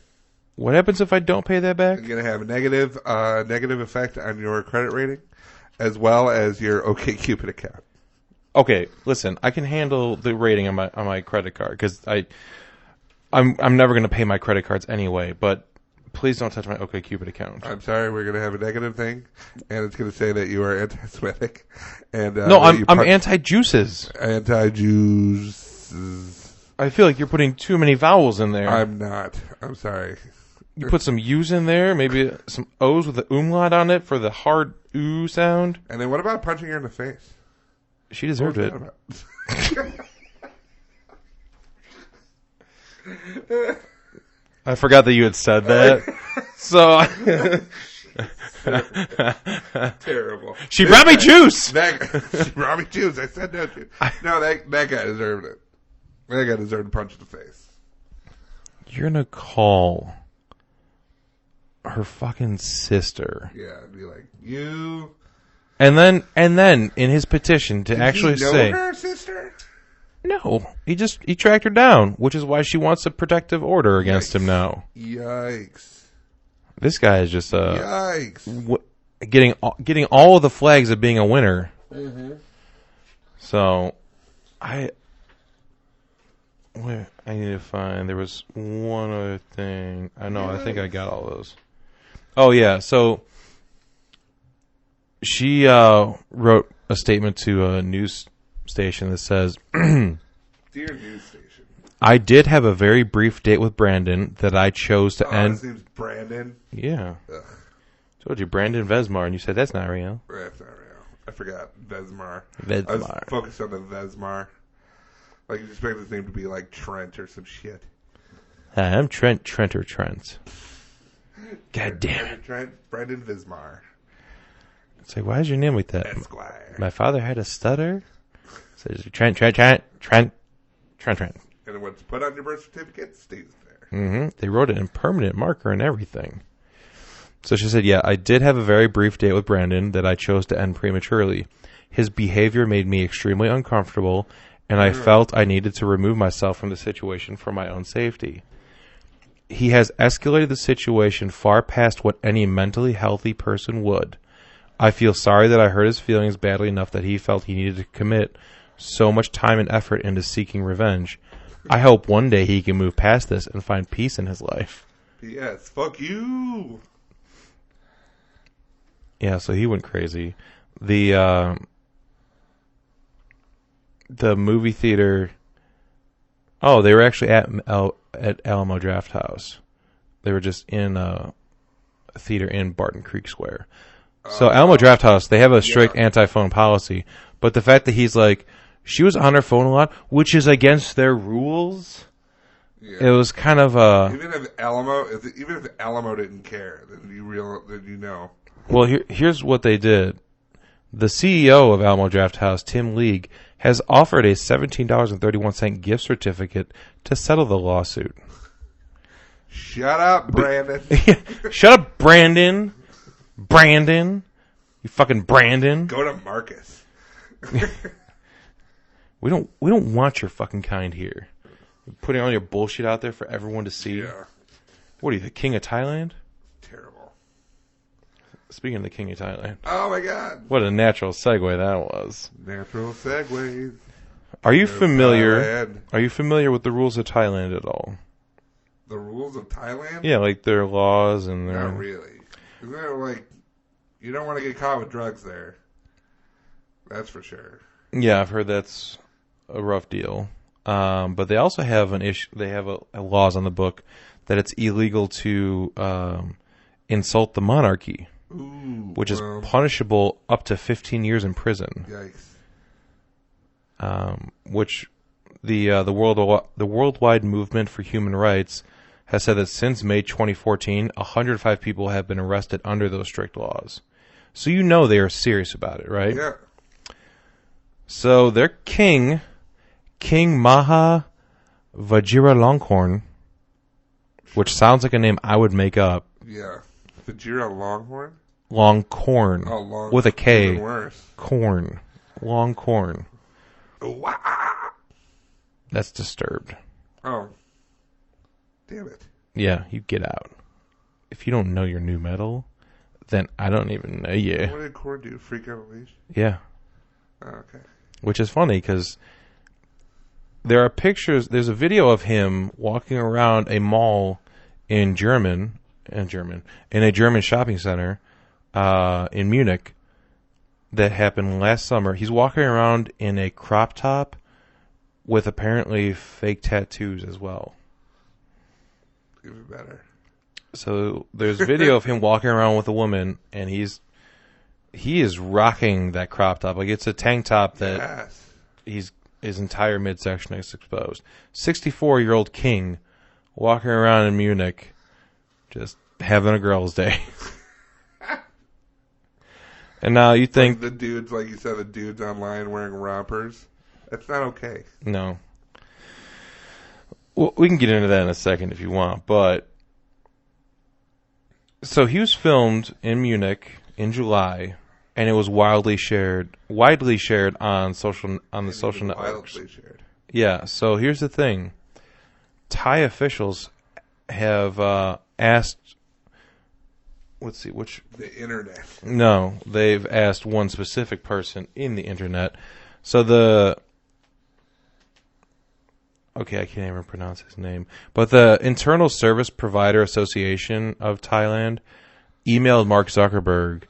What happens if I don't pay that back? You're going to have a negative effect on your credit rating, as well as your OkCupid account. Okay, listen, I can handle the rating on my credit card because I'm never going to pay my credit cards anyway. But please don't touch my OkCupid account. I'm sorry, we're going to have a negative thing, and it's going to say that you are anti-Semitic. And no, I'm anti-juices. Anti-juices. I feel like you're putting too many vowels in there. I'm not. I'm sorry. You put some U's in there, maybe some O's with the umlaut on it for the hard ooh sound. And then what about punching her in the face? She deserved it. I forgot that you had said that. So terrible. She brought me juice. She brought me juice. I said no juice. No, that guy deserved it. That guy deserved a punch in the face. You're gonna call her fucking sister. Yeah, I'd be like, you. And then in his petition to actually say, her sister? No, he tracked her down, which is why she wants a protective order against him now. Yikes! This guy is just yikes! Getting all of the flags of being a winner. Mm-hmm. So, I need to find. There was one other thing. I know. I think I got all those. Oh yeah, so. She wrote a statement to a news station that says, Dear news station, I did have a very brief date with Brandon that I chose to end. His name's Brandon? Yeah. Ugh. Told you, Brandon Vesmar, and you said that's not real. That's not real. I forgot Vesmar. Vesmar. I was focused on the Vesmar. Like, you expect his name to be like Trent or some shit. Hi, I'm Trent or Trent. God damn it. Brandon Vesmar. It's like, why is your name like that? Esquire. My father had a stutter. Says Trent. And what's put on your birth certificate stays there. Mm-hmm. They wrote it in permanent marker and everything. So she said, yeah, I did have a very brief date with Brandon that I chose to end prematurely. His behavior made me extremely uncomfortable, and I felt I needed to remove myself from the situation for my own safety. He has escalated the situation far past what any mentally healthy person would. I feel sorry that I hurt his feelings badly enough that he felt he needed to commit so much time and effort into seeking revenge. I hope one day he can move past this and find peace in his life. Yes, fuck you. Yeah, so he went crazy. The movie theater. Oh, they were actually at Alamo Draft House. They were just in a theater in Barton Creek Square. So Alamo Draft House, they have a strict anti-phone policy, but the fact that he's like, she was on her phone a lot, which is against their rules. Yeah. It was kind of even if Alamo didn't care, then you know. Well, here's what they did. The CEO of Alamo Draft House, Tim League, has offered a $17.31 gift certificate to settle the lawsuit. Shut up, Brandon. Shut up, Brandon. Brandon. You fucking Brandon. Go to Marcus. We don't want your fucking kind here. You're putting all your bullshit out there for everyone to see. Yeah. What are you, the king of Thailand? Terrible. Speaking of the King of Thailand. Oh my God! What a natural segue that was. Natural segues. Are you familiar? Thailand. Are you familiar with the rules of Thailand at all? The rules of Thailand? Yeah, like their laws and their. Not really. Isn't it like you don't want to get caught with drugs there? That's for sure. Yeah, I've heard that's a rough deal. But they also have an issue. They have a laws on the book that it's illegal to insult the monarchy, which is punishable up to 15 years in prison. Yikes! Which the worldwide movement for human rights has said that since May 2014, 105 people have been arrested under those strict laws. So you know they are serious about it, right? Yeah. So their king Maha Vajiralongkorn, which sounds like a name I would make up. Yeah. Vajira Longhorn? Longkorn. Oh, long. With a K. Even worse. Corn. Longkorn. Wow. That's disturbed. Oh. Damn it. Yeah, you get out. If you don't know your new metal, then I don't even know you. What did Korn do? Freak out a leash? Yeah. Oh, okay. Which is funny because there are pictures. There's a video of him walking around a mall in a German shopping center in Munich that happened last summer. He's walking around in a crop top with apparently fake tattoos as well. Even better. So there's video of him walking around with a woman, and he is rocking that crop top. Like it's a tank top that his entire midsection is exposed. 64-year-old king walking around in Munich, just having a girl's day. And now you think like the dudes, like you said, the dudes online wearing rompers. That's not okay. No. Well, we can get into that in a second if you want, but so he was filmed in Munich in July, and it was widely shared on the social networks. Wildly shared. Yeah. So here's the thing: Thai officials have asked. Let's see which. The internet. No, they've asked one specific person in the internet. So the. Okay, I can't even pronounce his name. But the Internal Service Provider Association of Thailand emailed Mark Zuckerberg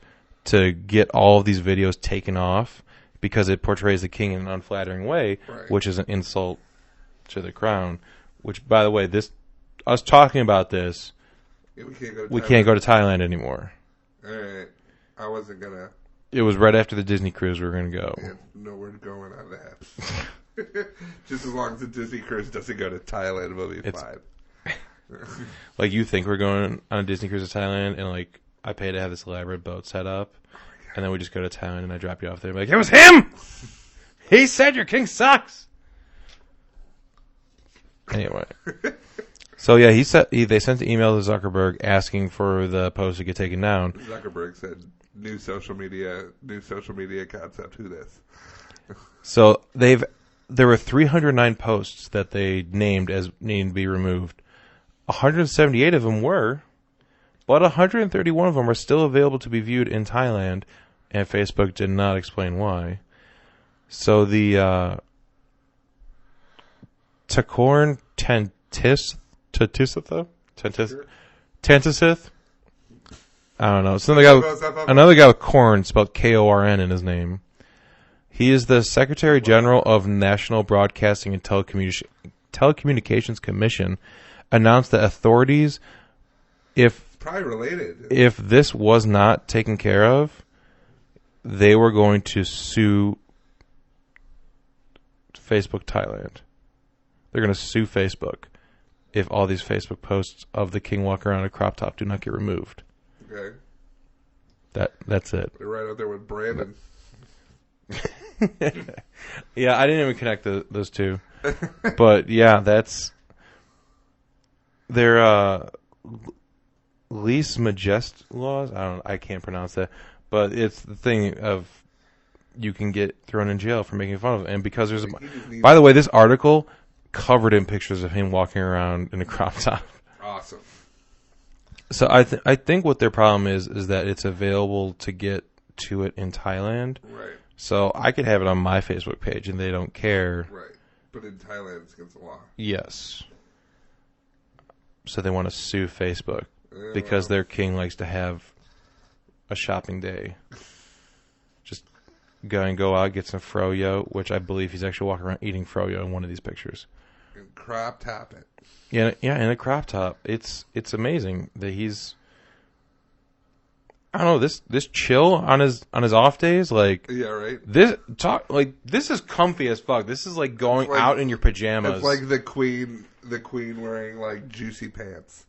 to get all of these videos taken off because it portrays the king in an unflattering way, right, which is an insult to the crown. Which, by the way, us talking about this, yeah, we can't go to Thailand anymore. All right. I wasn't going to. It was right after the Disney cruise we were going to go. Yeah, nowhere going on that. Just as long as the Disney cruise doesn't go to Thailand, we'll be fine. Like, you think we're going on a Disney cruise to Thailand, and, like, I pay to have this elaborate boat set up, and then we just go to Thailand, and I drop you off there, and be like, it was him! He said your king sucks! Anyway. So, yeah, they sent the email to Zuckerberg asking for the post to get taken down. Zuckerberg said, new social media concept, who this? So, there were 309 posts that they named as needing to be removed. 178 of them were, but 131 of them are still available to be viewed in Thailand, and Facebook did not explain why. So the Takorn Tentisith? I don't know. Another guy with corn, spelled Korn in his name. He is the Secretary General of National Broadcasting and Telecommunications Commission. Announced that authorities, probably related, if this was not taken care of, they were going to sue Facebook Thailand. They're going to sue Facebook if all these Facebook posts of the king walking around in a crop top do not get removed. Okay. That's it. They're right out there with Brandon. Yeah, I didn't even connect those two. But yeah, that's their least majest laws. I can't pronounce that, but it's the thing of you can get thrown in jail for making fun of it. And because there's by the way, this article covered in pictures of him walking around in a crop top. Awesome. So I think what their problem is that it's available to get to it in Thailand. Right. So I could have it on my Facebook page, and they don't care. Right. But in Thailand, it's against the law. Yes. So they want to sue Facebook because their king likes to have a shopping day. Just go out, get some froyo, which I believe he's actually walking around eating froyo in one of these pictures. And crop top it. Yeah, in a crop top. It's amazing that he's. I don't know, this chill on his off days, like Yeah, right. This is comfy as fuck. This is like going out in your pajamas. It's like the queen wearing like juicy pants.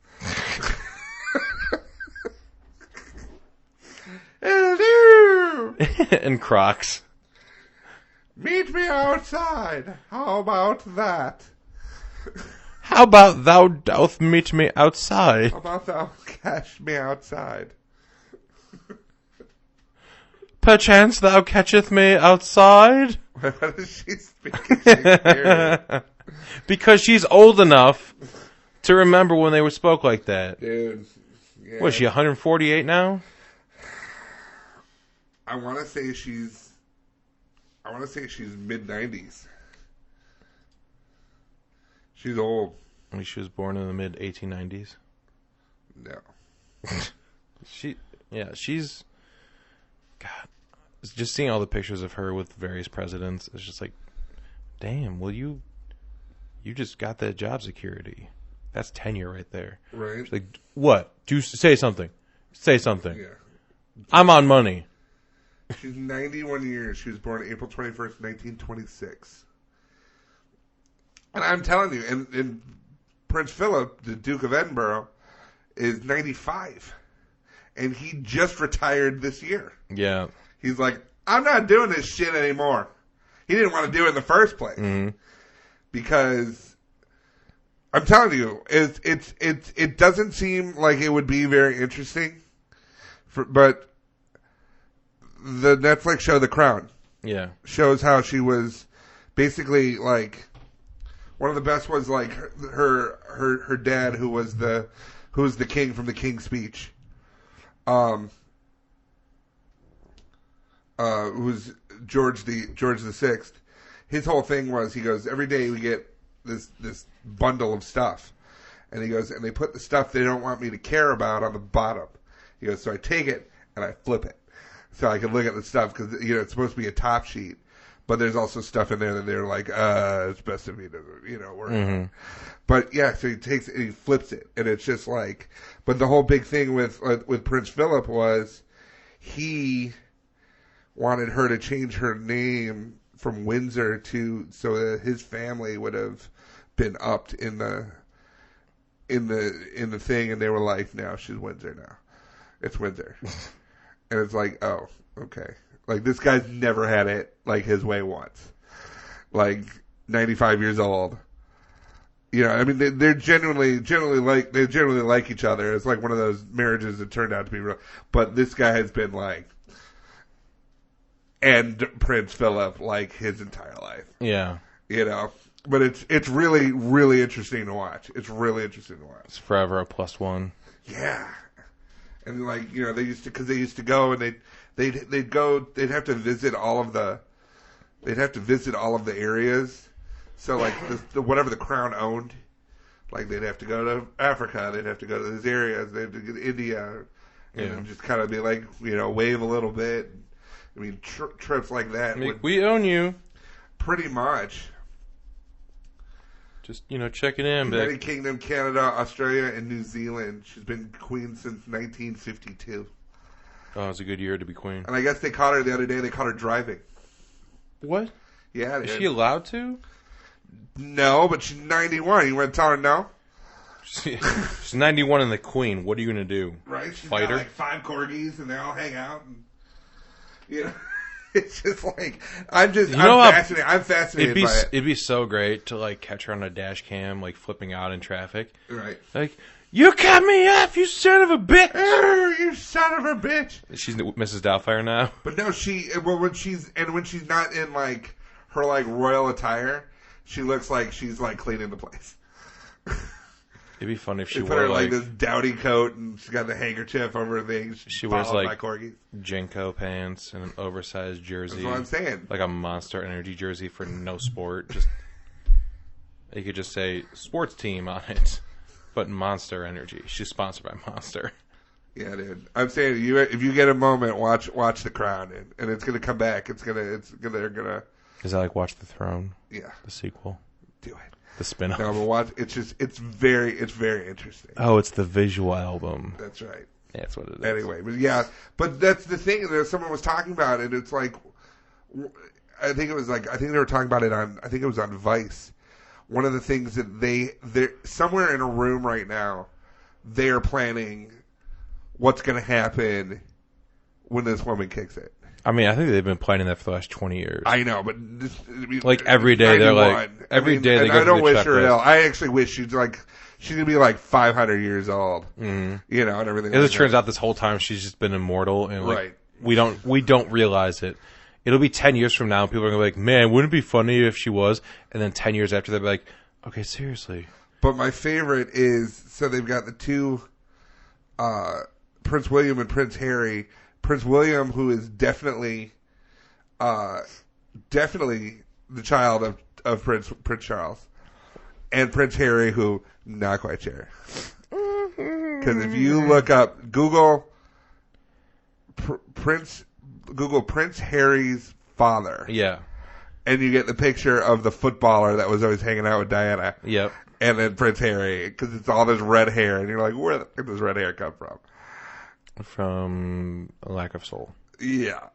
Hello. And Crocs. Meet me outside. How about that? How about thou doth meet me outside? How about thou catch me outside? Perchance thou catcheth me outside? Why does she speak in Shakespeare? Because she's old enough to remember when they spoke like that. Dude. Yeah. What, is she 148 now? I want to say she's mid-90s. She's old. I mean, she was born in the mid 1890s. No. She's God. Just seeing all the pictures of her with various presidents, it's just like, damn, well you just got that job security. That's tenure right there. Right. She's like, what? Say something. Say something. Yeah. I'm on money. She's 91 years. She was born April 21st, 1926. And I'm telling you, and Prince Philip, the Duke of Edinburgh, is 95. And he just retired this year. Yeah. He's like, I'm not doing this shit anymore. He didn't want to do it in the first place. Mm-hmm. Because I'm telling you, it doesn't seem like it would be very interesting. But the Netflix show The Crown shows how she was basically like one of the best was like her dad who was the king from the King's Speech. Who's George the Sixth. His whole thing was, he goes, every day we get this bundle of stuff, and he goes, and they put the stuff they don't want me to care about on the bottom. He goes, so I take it and I flip it so I can look at the stuff, because it's supposed to be a top sheet, but there's also stuff in there that they're like, it's best if he doesn't worry about it. But yeah, so he takes it and he flips it, and it's just like, but the whole big thing with Prince Philip was he wanted her to change her name from Windsor to, so that his family would have been upped in the thing, and they were like, no, she's Windsor now. It's Windsor. And it's like, oh, okay. Like, this guy's never had it like his way once. Like, 95 years old. I mean, they're generally like each other. It's like one of those marriages that turned out to be real. But this guy has been like, and Prince Philip, like, his entire life. Yeah. But it's really, really interesting to watch. It's really interesting to watch. It's forever a +1. Yeah. And like, they used to go and they'd have to visit all of the areas. So like whatever the crown owned, like they'd have to go to Africa, they'd have to go to these areas, they'd have to go to India, and just kind of be like, wave a little bit. I mean, trips like that. We own you. Pretty much. Just, checking in. United Kingdom, Canada, Australia, and New Zealand. She's been queen since 1952. Oh, it's a good year to be queen. And I guess they caught her the other day. They caught her driving. What? Yeah. Is she allowed to? No, but she's 91. You want to tell her no? She's 91 and the queen. What are you going to do? Right? She's Fight got her? like 5 corgis, and they all hang out. And, it's just like, I'm fascinated. I'm fascinated by it. It'd be so great to like catch her on a dash cam, like flipping out in traffic. Right. Like, you cut me off, you son of a bitch! You son of a bitch! She's Mrs. Doubtfire now. But no, when she's not in like her like royal attire, she looks like she's like cleaning the place. It'd be funny if she They put wore her like this dowdy coat and she's got the handkerchief over her thing. She wears like corgis. Jenko pants and an oversized jersey. That's what I'm saying. Like a Monster Energy jersey for no sport. Just you could just say sports team on it, but Monster Energy. She's sponsored by Monster. Yeah, dude. I'm saying if you get a moment, watch The Crown, and it's gonna come back. They're gonna. Is that like Watch the Throne? Yeah. The sequel. Do it. The spin-off. No, but watch. It's very interesting. Oh, it's the visual album. That's right. Yeah, that's what it is. Anyway, but that's the thing. Someone was talking about it. It's like, I think they were talking about it on. I think it was on Vice. One of the things that they're somewhere in a room right now. They are planning what's going to happen when this woman kicks it. I mean, I think they've been planning that for the last 20 years. I know, but like every day they're like every day they go I don't through the wish her checklist. ill. I actually wish she's gonna be like 500 years old. Mm-hmm. You know, and everything. As it turns out, this whole time she's just been immortal, and like, right. we don't realize it. It'll be 10 years from now, and people are gonna be like, "Man, wouldn't it be funny if she was?" And then 10 years after, they'll be like, "Okay, seriously." But my favorite is they've got the two, Prince William and Prince Harry. Prince William, who is definitely the child of Prince Charles, and Prince Harry, who not quite sure. Because if you look up Google Prince Harry's father, Yeah. and you get the picture of the footballer that was always hanging out with Diana. Yep. And then Prince Harry, because it's all this red hair, and you're like, where the fuck does red hair come from? From a lack of soul. Yeah,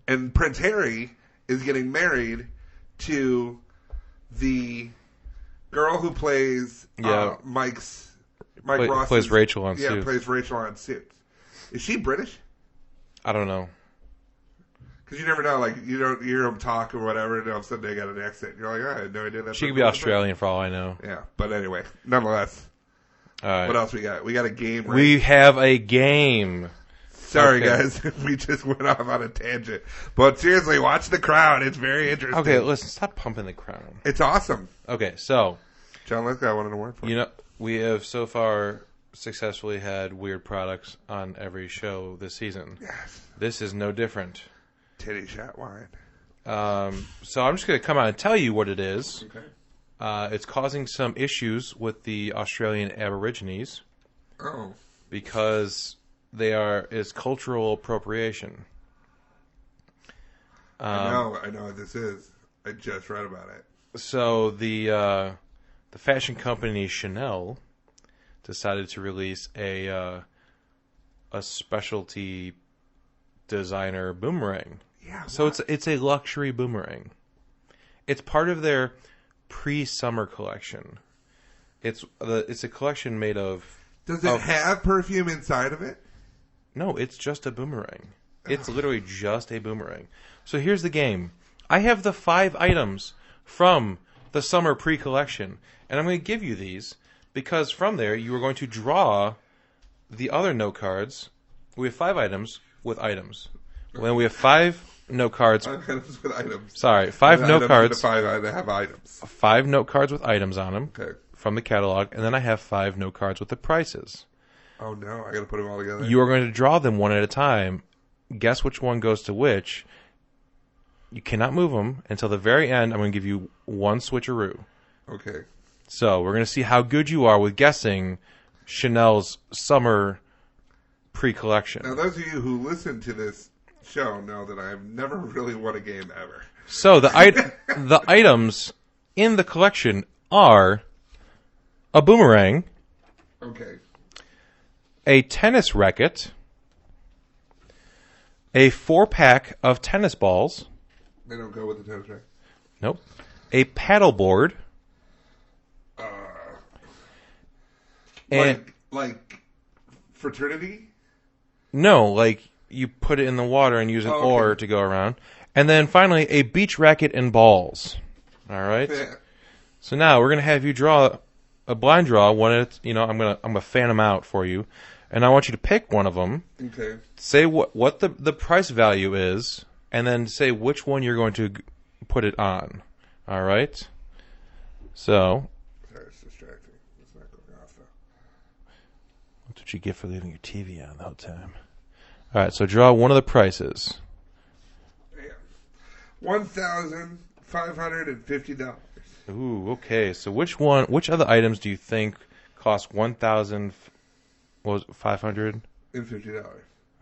and Prince Harry is getting married to the girl who plays Mike Ross plays Rachel on Suits. Yeah, plays Rachel on Suits. Is she British? I don't know. Because you never know, like you don't hear them talk or whatever, and all of a sudden they got an accent. You're like, I had no idea that. She could be Australian for all I know. Yeah, but anyway, nonetheless. All right. What else we got? We got a game. Right? We have a game. Sorry, Okay. guys. We just went off on a tangent. But seriously, watch The Crown. It's very interesting. Okay, listen, stop pumping the crown. It's awesome. Okay, so John Lithgow wanted an award for it. you know we have so far successfully had weird products on every show this season. Yes. This is no different. Titty shot wine. So I'm just going to come out and tell you what it is. Okay. It's causing some issues with the Australian Aborigines Oh. because it's cultural appropriation. I know what this is. I just read about it. So the fashion company Chanel decided to release a specialty designer boomerang. Yeah. So it's a luxury boomerang. It's part of their pre-summer collection. It's a collection made of. Does it have perfume inside of it? No, it's just a boomerang. It's literally just a boomerang. So here's the game. I have the 5 items from the summer pre-collection, and I'm going to give you these because from there you are going to draw the other note cards. We have 5 items with items. When we have 5 note cards. 5 items with items. Sorry, 5 note cards. 5 have items. 5 note cards with items on them Okay. from the catalog, and then I have 5 note cards with the prices. Oh no! I got to put them all together. You are going to draw them one at a time. Guess which one goes to which. You cannot move them until the very end. I'm going to give you one switcheroo. Okay. So we're going to see how good you are with guessing Chanel's summer pre-collection. Now, those of you who listen to this show know that I've never really won a game ever. So the items in the collection are a boomerang, Okay. a tennis racket, a 4-pack of tennis balls. They don't go with the tennis racket. Nope. A paddleboard. And Like fraternity? no, like you put it in the water and use an okay. oar to go around. And then finally a beach racket and balls. All right. Yeah. So now we're gonna have you draw a blind draw. I'm gonna fan them out for you, and I want you to pick one of them. Okay. Say what the price value is, and then say which one you're going to put it on. All right. So Sorry, it's distracting. It's not going what you get for leaving your TV on the whole time. All right, so draw one of the prices. $1,550. Ooh, okay. So which other items do you think cost $1,500? $50.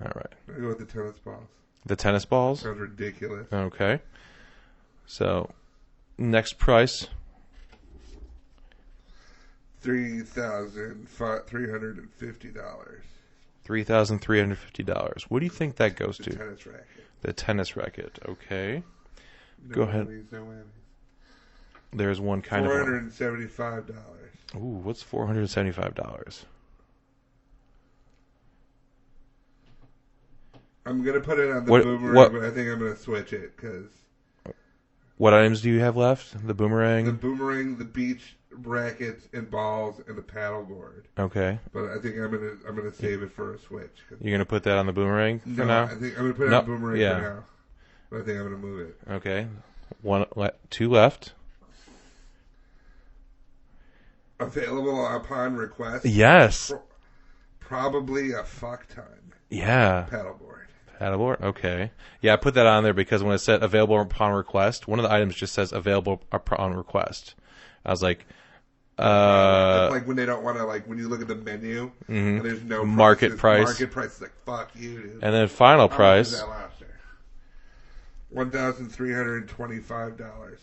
All right. I go with the tennis balls. The tennis balls? Sounds ridiculous. Okay. So, next price. $3,350. $3,350. What do you think that goes The to? tennis racket. The tennis racket. Okay. No Go ahead. whammies, no whammies. There's one kind of. $475. Ooh, what's $475? I'm gonna put it on the What- boomerang, what- but I think I'm gonna switch it because What items do you have left? The the boomerang. boomerang, the beach rackets and balls, and the paddleboard. Okay. But I think I'm gonna save it for a switch. You're gonna put that on the boomerang for No, now. I think I'm gonna put it No, on boomerang yeah. for now. But I think I'm gonna move it. Okay. Two left. Available upon request. Yes. Probably a fuck ton. Yeah. Paddleboard. Paddleboard? Okay. Yeah, I put that on there because when it said available upon request, one of the items just says available upon request. I was like, It's like when they don't want to, like, when you look at the menu and there's no Market prices, price. Market price is like, fuck you, dude. and then final How much price. is that last year? $1,325.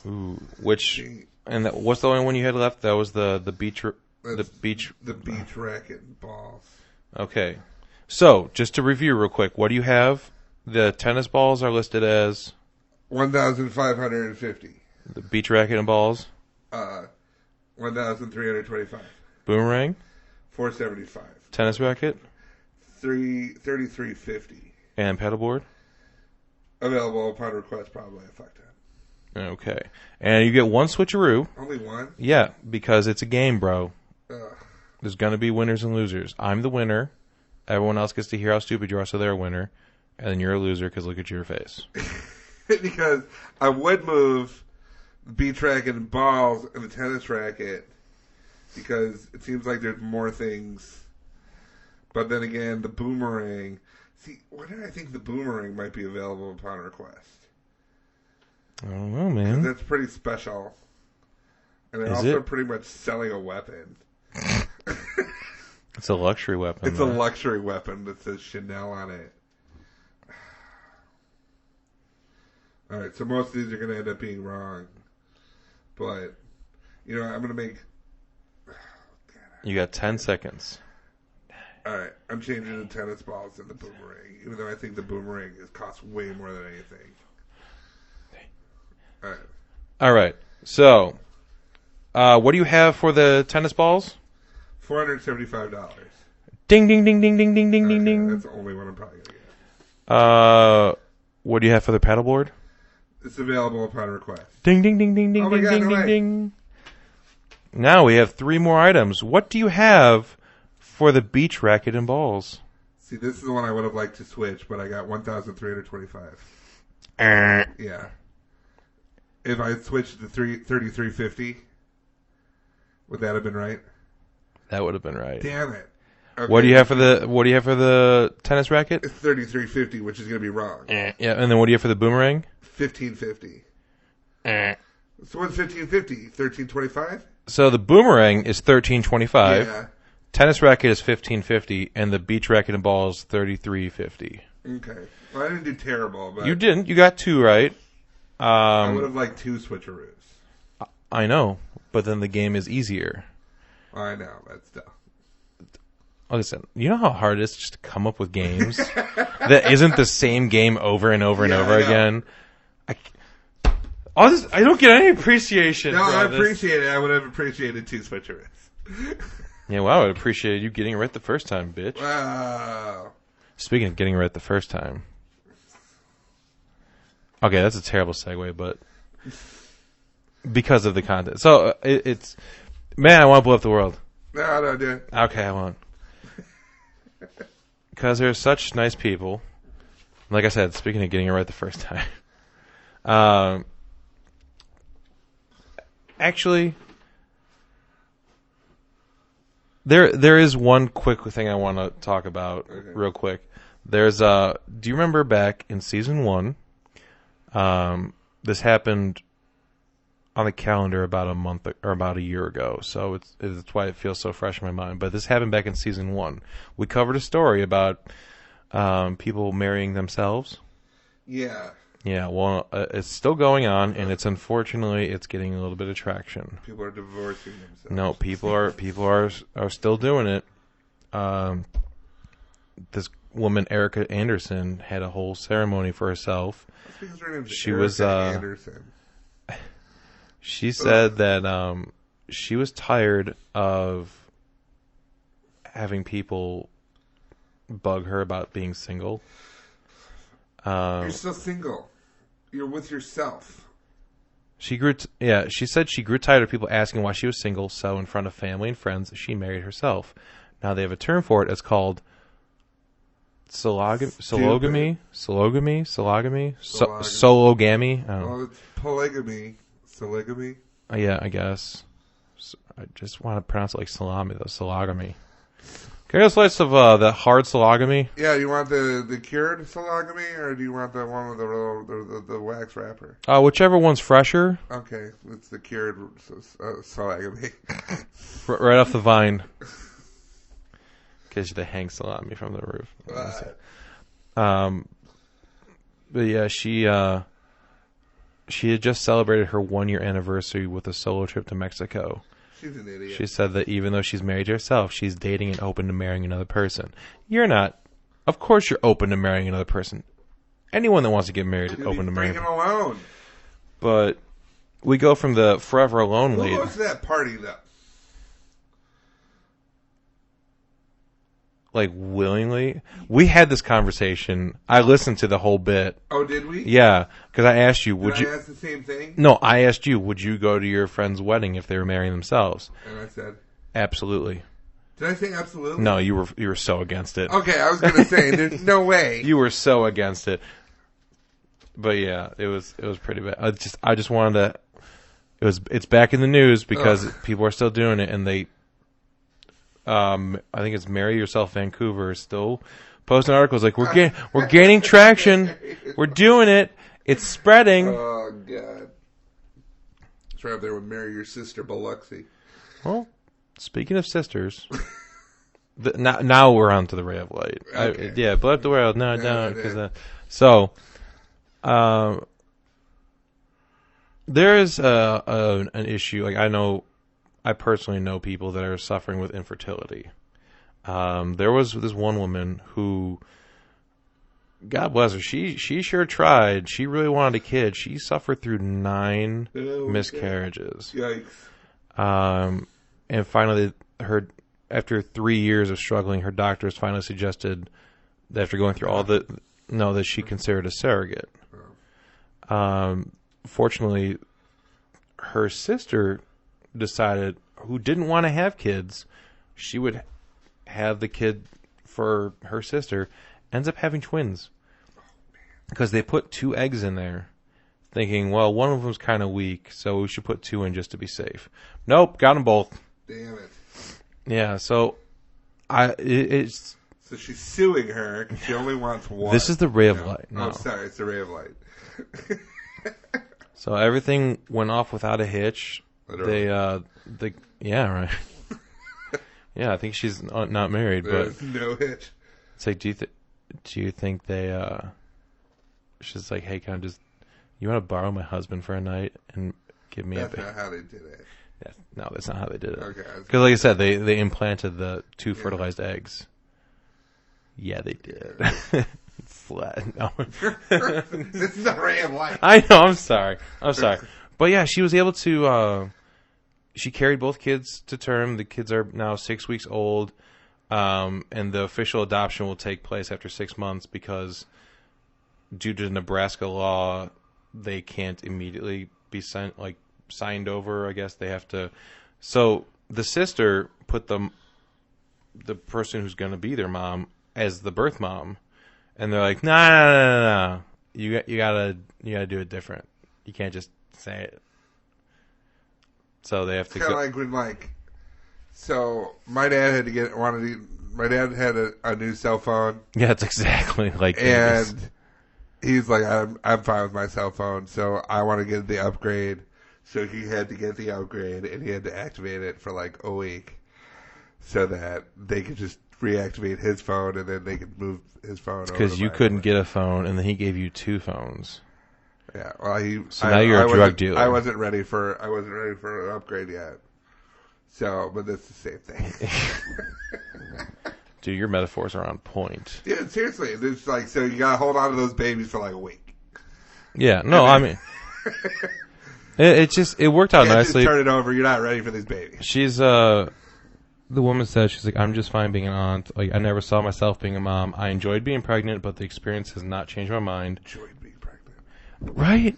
Ooh, what's the only one you had left? That was the beach. That's The beach. The beach racket and balls. Okay. So, just to review real quick, what do you have? The tennis balls are listed as $1,550. the beach racket and balls. $1,325. Boomerang. $475. Tennis racket. $33.50. And paddleboard. Available upon request, probably a fuck ton. Okay. And you get one switcheroo. Only one? Yeah, because it's a game, bro. Ugh. There's going to be winners and losers. I'm the winner. Everyone else gets to hear how stupid you are, so they're a winner. And then you're a loser because look at your face. Because I would move the beach racket and balls and the tennis racket because it seems like there's more things. But then again, the boomerang. See, why did I think the boomerang might be available upon request? I don't know, man. That's pretty special. And they're Is also it? pretty much selling a weapon. It's a luxury weapon. It's a though. luxury weapon that says Chanel on it. Alright, so most of these are going to end up being wrong. But, you know, I'm going to make... You got 10 seconds. Alright, I'm changing the tennis balls and the boomerang. Even though I think the boomerang costs way more than anything. Alright. All right. So, what do you have for the tennis balls? $475. Ding, ding, ding, ding, ding, ding, ding, ding, Okay, ding. that's the only one I'm probably going to get. What do you have for the paddleboard? It's available upon request. Ding, ding, ding, ding, ding, Oh my ding, God, ding, no ding, way. ding. Now we have 3 more items. What do you have for the beach racket and balls? See, this is the one I would have liked to switch, but I got $1,325. Yeah. If I had switched to $33.50, would that have been right? That would have been right. Damn it. Okay. What do you have for the tennis racket? It's $33.50, which is going to be wrong. Yeah, and then what do you have for the boomerang? $15.50. So what's $15.50? $13.25? So the boomerang is $13.25. Yeah. Tennis racket is $15.50, and the beach racket and ball is $33.50. Okay. Well, I didn't do terrible, but You didn't. You got 2 right. I would have liked 2 switcheroos. I know, but then the game is easier. I know, but still. Listen, you know how hard it is just to come up with games that isn't the same game over and over and Yeah, over I know. again? I don't get any appreciation. No, for I this. appreciate it. I would have appreciated 2 switcheroos. Yeah, well, I would appreciate you getting it right the first time, bitch. Wow. Speaking of getting it right the first time. Okay, that's a terrible segue, but because of the content. So, it's... Man, I want to blow up the world. No, do it. Okay, I won't. Because they're such nice people. Like I said, speaking of getting it right the first time. Actually, There is one quick thing I want to talk about real quick. There's do you remember back in season 1? This happened on the calendar about a month or about a year ago, so it's why it feels so fresh in my mind. But this happened back in season 1. We covered a story about people marrying themselves. Yeah. Yeah, well, it's still going on, and it's unfortunately it's getting a little bit of traction. People are divorcing themselves. No, people are still doing it. This woman, Erica Anderson, had a whole ceremony for herself. That's because her name's She Erica was Anderson. She said that she was tired of having people bug her about being single. You're still single. You're with yourself. She said she grew tired of people asking why she was single, so in front of family and friends, she married herself. Now they have a term for it. It's called sologamy. I don't know. Well, it's polygamy. Sologamy? Yeah, I guess. I just want to pronounce it like salami, though. Sologamy. Can I get a slice of the hard sologamy? Yeah, you want the cured sologamy, or do you want the one with the wax wrapper? Whichever one's fresher. Okay, it's the cured sologamy. Right off the vine. Because they hang salami from the roof. But yeah, she had just celebrated her 1-year anniversary with a solo trip to Mexico. She's an idiot. She said that even though she's married to herself, she's dating and open to marrying another person. You're not. Of course you're open to marrying another person. Anyone that wants to get married is open to marrying. Freaking alone. But we go from the forever alone lady. Who goes to that party, though? Like, willingly. We had this conversation. I listened to the whole bit. Oh, did we? Yeah, because I asked you, Did I ask the same thing? No, I asked you, would you go to your friend's wedding if they were marrying themselves? And I said, absolutely. Did I say absolutely? No, you were so against it. Okay, I was going to say, there's no way. You were so against it. But yeah, it was pretty bad. I just wanted to. It's back in the news because people are still doing it, and they. I think it's Marry Yourself Vancouver is still posting articles like we're gaining traction, we're doing it, it's spreading. Oh God, it's right up there with Marry Your Sister Biloxi. Well, speaking of sisters, now we're on to the ray of light. Okay. Blow up the world. No, because so. There is an issue. Like I personally know people that are suffering with infertility. There was this one woman who, God bless her, she sure tried. She really wanted a kid. She suffered through 9 miscarriages. Yikes. And finally, after 3 years of struggling, her doctors finally suggested that after going through all that she considered a surrogate. Fortunately, her sister decided, who didn't want to have kids, she would have the kid for her sister, ends up having twins. Because they put 2 eggs in there, thinking, well, one of them's kind of weak, so we should put 2 in just to be safe. Nope, got them both. Damn it. Yeah, so it's... So she's suing her because she only wants one. This is the ray of light. No. Oh, sorry, it's the ray of light. So everything went off without a hitch. Literally. Yeah, right. Yeah, I think she's not married, There's but no hitch. it's like, do you think they? She's like, hey, you want to borrow my husband for a night and give me That's a? not how they did it. Yeah, no, that's not how they did it. Okay. Because, like I said, they implanted the 2 fertilized eggs. Yeah, they did. Slut. No. This is the ray of light. I know. I'm sorry. But yeah, she was able to. She carried both kids to term. The kids are now 6 weeks old, and the official adoption will take place after 6 months because, due to Nebraska law, they can't immediately be signed over. I guess they have to. So the sister put the person who's going to be their mom as the birth mom, and they're like, no. You gotta do it different. You can't just say it. So they have to Kind go. of like when So my dad had to get my dad had a new cell phone. Yeah, it's exactly like and this. he's like, I'm fine with my cell phone, so I want to get the upgrade. So he had to get the upgrade, and he had to activate it for like a week, so that they could just reactivate his phone, and then they could move his phone. Because you couldn't get a phone, and then he gave you 2 phones. Yeah, well, so now you're a drug dealer. I wasn't ready for an upgrade yet. So, but that's the same thing. Dude, your metaphors are on point. Yeah, seriously, it's like, so you gotta hold on to those babies for like a week. Yeah, no, I mean, it worked out nicely. Just turn it over. You're not ready for these babies. She's the woman said, she's like, I'm just fine being an aunt. Like, I never saw myself being a mom. I enjoyed being pregnant, but the experience has not changed my mind. Enjoyed being pregnant, right?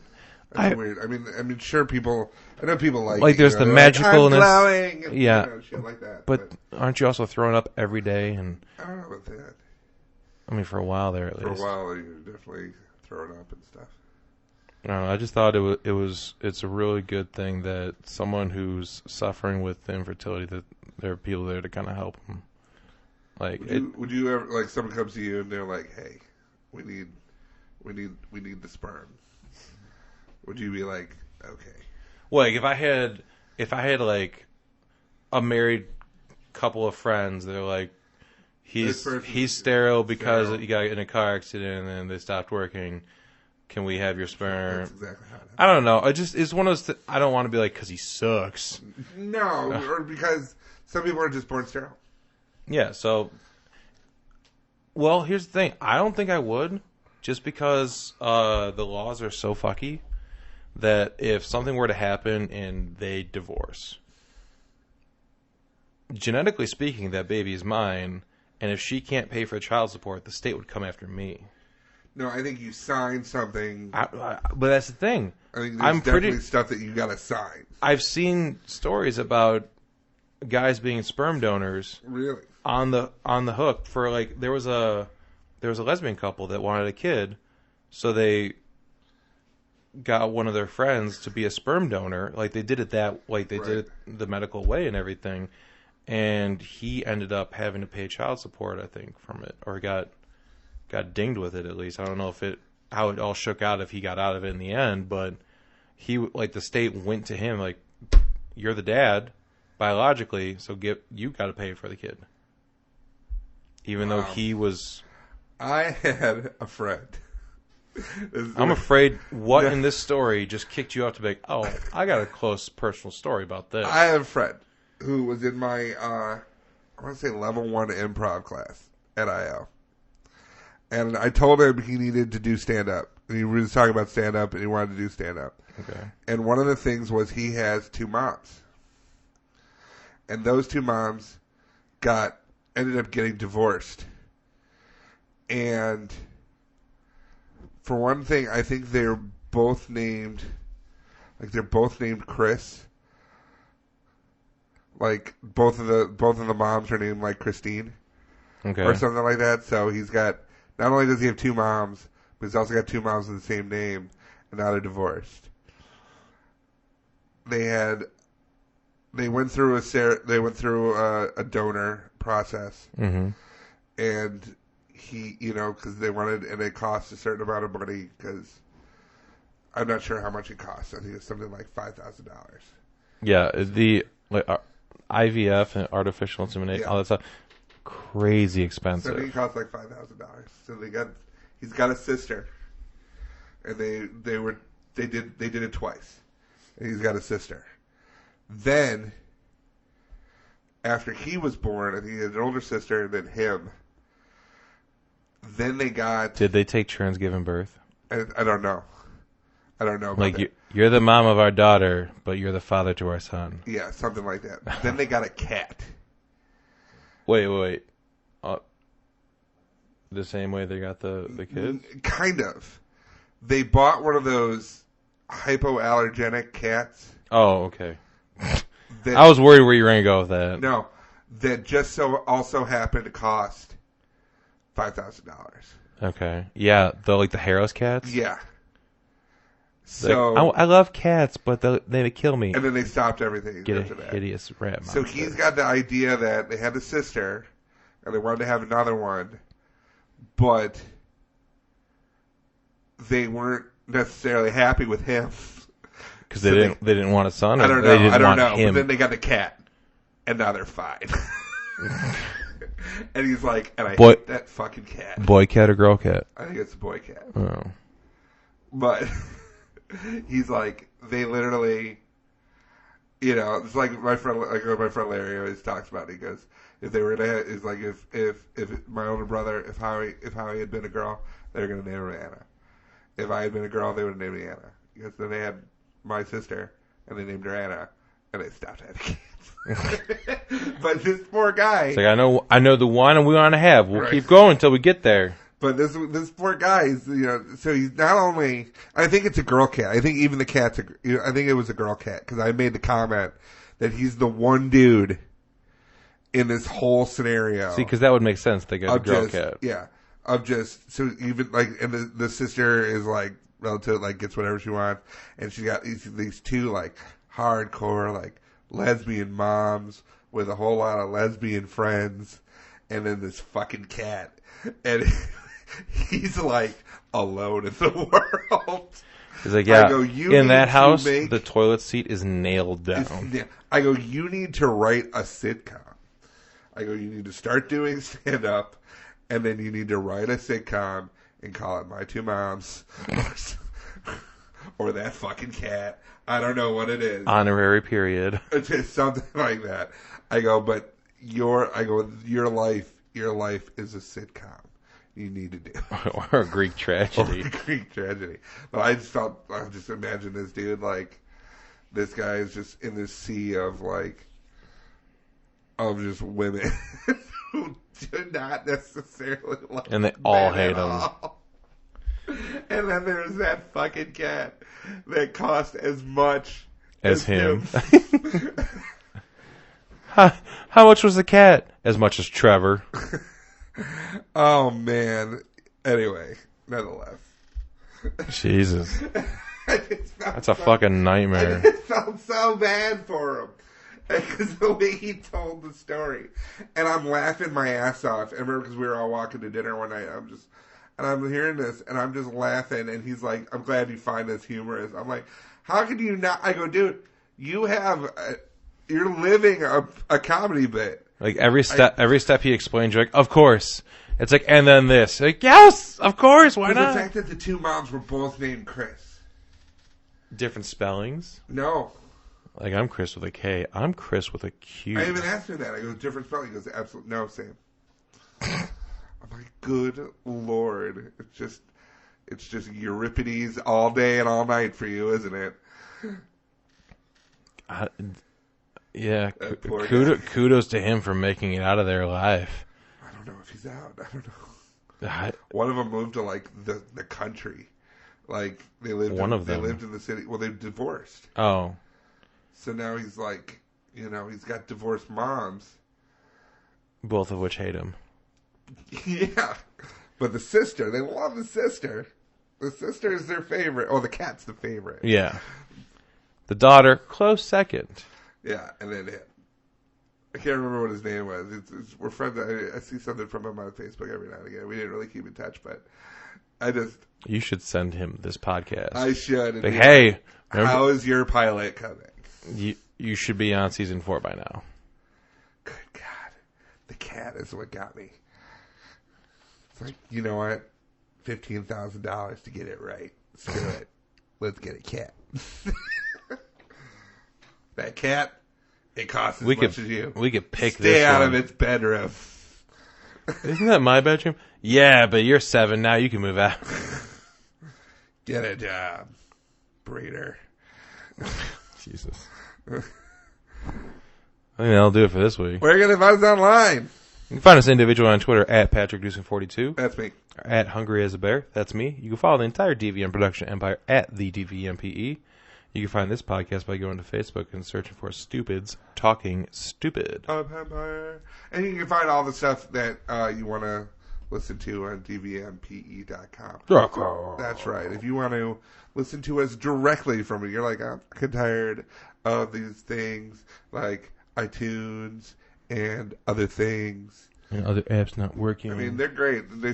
That's weird. I mean, sure, I know people like there's the magicalness, like, I'm glowing, and, yeah, shit like that. But aren't you also throwing up every day? And I don't know about that. I mean, for a while there, at least. For a while, you're definitely throwing up and stuff. I don't know. I just thought it's a really good thing that someone who's suffering with infertility, that there are people there to kind of help them. Like, would you ever, like, someone comes to you and they're like, "Hey, we need the sperm." Would you be like, "Okay"? Well, like, if I had like a married couple of friends, they're like, he's sterile because he got in a car accident and they stopped working. Can we have your sperm? That's exactly how it happens. I don't know. It's one of those. I don't want to be like, because he sucks. No, or because some people are just born sterile. Yeah. So, well, here's the thing. I don't think I would, just because the laws are so fucky that if something were to happen and they divorce, genetically speaking, that baby is mine, and if she can't pay for child support, the state would come after me. No, I think you sign something. But that's the thing. I think there's definitely stuff that you got to sign. I've seen stories about guys being sperm donors. Really? On the hook for, like, there was a lesbian couple that wanted a kid, so they got one of their friends to be a sperm donor. Like, they did it did it the medical way and everything, and he ended up having to pay child support, I think, from it, or got dinged with it, at least. I don't know how it all shook out, if he got out of it in the end, but the state went to him like, you're the dad biologically, so you got to pay for the kid, even though he was. I had a friend. I'm afraid what in this story just kicked you out to be like, oh, I got a close personal story about this. I have a friend who was in my, I want to say level 1 improv class at IO. And I told him he needed to do stand-up. And he was talking about stand-up, and he wanted to do stand-up. Okay. And one of the things was he has 2 moms. And those 2 moms ended up getting divorced. And for one thing, I think they're both named Chris. Like, both of the moms are named like Christine. Okay. Or something like that. So he's got, not only does he have 2 moms, but he's also got 2 moms with the same name, and now they're divorced. They went through a donor process. Mm-hmm. And he, because they wanted, and it cost a certain amount of money, because I'm not sure how much it costs. I think it's something like $5,000. Yeah, the IVF and artificial insemination, all that stuff, crazy expensive. So it cost like $5,000. So he's got a sister, and they did it twice, and he's got a sister. Then, after he was born, I think he had an older sister than him. Then they got. Did they take turns giving birth? I don't know. I don't know about like that. You're the mom of our daughter, but you're the father to our son. Yeah, something like that. Then they got a cat. Wait. The same way they got the kids? Kind of. They bought one of those hypoallergenic cats. Oh, okay. I was worried where you were going to go with that. No, that just so also happened to cost $5,000. Okay. Yeah, the hairless cats? Yeah. So I love cats, but they kill me. and then they stopped everything Get after a that. hideous rat So monster. he's got the idea that they had a sister, and they wanted to have another one, but they weren't necessarily happy with him. Because they didn't want a son. Or I don't They know. didn't I don't want know. him. But then they got the cat, and now they're fine. And he's like, and I hate that fucking cat. Boy cat or girl cat? I think it's a boy cat. Oh. But he's like, they literally, it's like my friend Larry always talks about it. He goes, if they were to have, it's like if my older brother, if Howie had been a girl, they were going to name her Anna. If I had been a girl, they would have named me Anna. Because then they had my sister, and they named her Anna, and they stopped having kids. But this poor guy. It's like, I know the one we want to have. We'll Right. keep going until we get there. But this poor guy is, so he's not only, I think it's a girl cat. I think even the cat's I think it was a girl cat, because I made the comment that he's the one dude in this whole scenario. See, because that would make sense. They got a girl cat. Yeah. So even and the sister is like, relative, like gets whatever she wants. And she's got these two like hardcore, like lesbian moms with a whole lot of lesbian friends. And then this fucking cat. And he's like alone in the world. He's like, yeah, you in that need to house, make- the toilet seat is nailed down. I go, you need to write a sitcom. I go, you need to start doing stand-up, and then you need to write a sitcom and call it My Two Moms, or That Fucking Cat. I don't know what it is. Honorary period. It's just something like that. I go, but your life is a sitcom. You need to do. Or a Greek tragedy. Or a Greek tragedy. But I just imagine this dude, like, this guy is just in this sea of just women who do not necessarily like And they all men hate at him. all. And then there's that fucking cat that cost as much As him. How much was the cat? As much as Trevor. Oh man. Anyway, nonetheless. Jesus. That's a fucking I nightmare. just felt so bad for him. Because the way he told the story. And I'm laughing my ass off. I remember because we were all walking to dinner one night. I'm hearing this, and I'm just laughing. And he's like, I'm glad you find this humorous. I'm like, how can you not? I go, dude, you're living a comedy bit. Like every step he explains, you're like, of course. It's like, and then this. Like, yes, of course, why But not? the fact that the two moms were both named Chris. Different spellings. No. Like, I'm Chris with a K. I'm Chris with a Q. I even asked him that. I go, different spelling. He goes, absolutely, no, same. I'm like, good Lord. It's just Euripides all day and all night for you, isn't it? Yeah. That poor guy. Kudos to him for making it out of there alive. I don't know if he's out. I don't know. One of them moved to like the country. Like they lived One in, of them. They lived in the city. Well, they divorced. Oh. So now he's like, he's got divorced moms. Both of which hate him. Yeah. But the sister, they love the sister. The sister is their favorite. Oh, the cat's the favorite. Yeah. The daughter, close second. Yeah, and then him. I can't remember what his name was. We're friends. I see something from him on Facebook every now and again. We didn't really keep in touch, but You should send him this podcast. I should. Like, hey, remember, how is your pilot coming? you should be on season 4 by now. Good God. The cat is what got me. It's like, you know what? $15,000 to get it right. Screw it. Let's get a cat. That cat, it costs as much as you. We could pick Stay this out one. of its bedroom. Isn't that my bedroom? Yeah, but you're 7 now. You can move out. Get a job, breeder. Jesus. I think that'll do it for this week. Where are you going to find us online? You can find us individually on Twitter at PatrickDuson42. That's me. At Hungry as a Bear. That's me. You can follow the entire DVM production empire at the DVMPE. You can find this podcast by going to Facebook and searching for Stupids Talking Stupid. Empire. And you can find all the stuff that you want to listen to on dvmpe.com. Oh. That's right. If you want to listen to us directly from it, you're like, I'm tired of these things like iTunes and other things. And other apps not working. I mean, they're great. They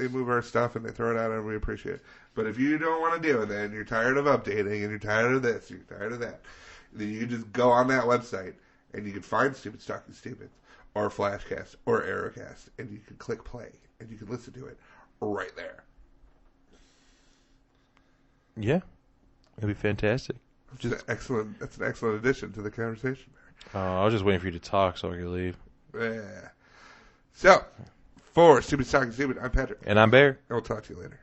move our stuff and they throw it out and we appreciate it. But if you don't want to deal with it and you're tired of updating and you're tired of this, you're tired of that, then you can just go on that website and you can find Stupid Stalking Stupids or Flashcast or Aerocast and you can click play and you can listen to it right there. Yeah. It'd be fantastic. That's an excellent addition to the conversation. I was just waiting for you to talk so I could leave. Yeah. So, for Stupid Stalking Stupid, I'm Patrick. And I'm Bear. And we'll talk to you later.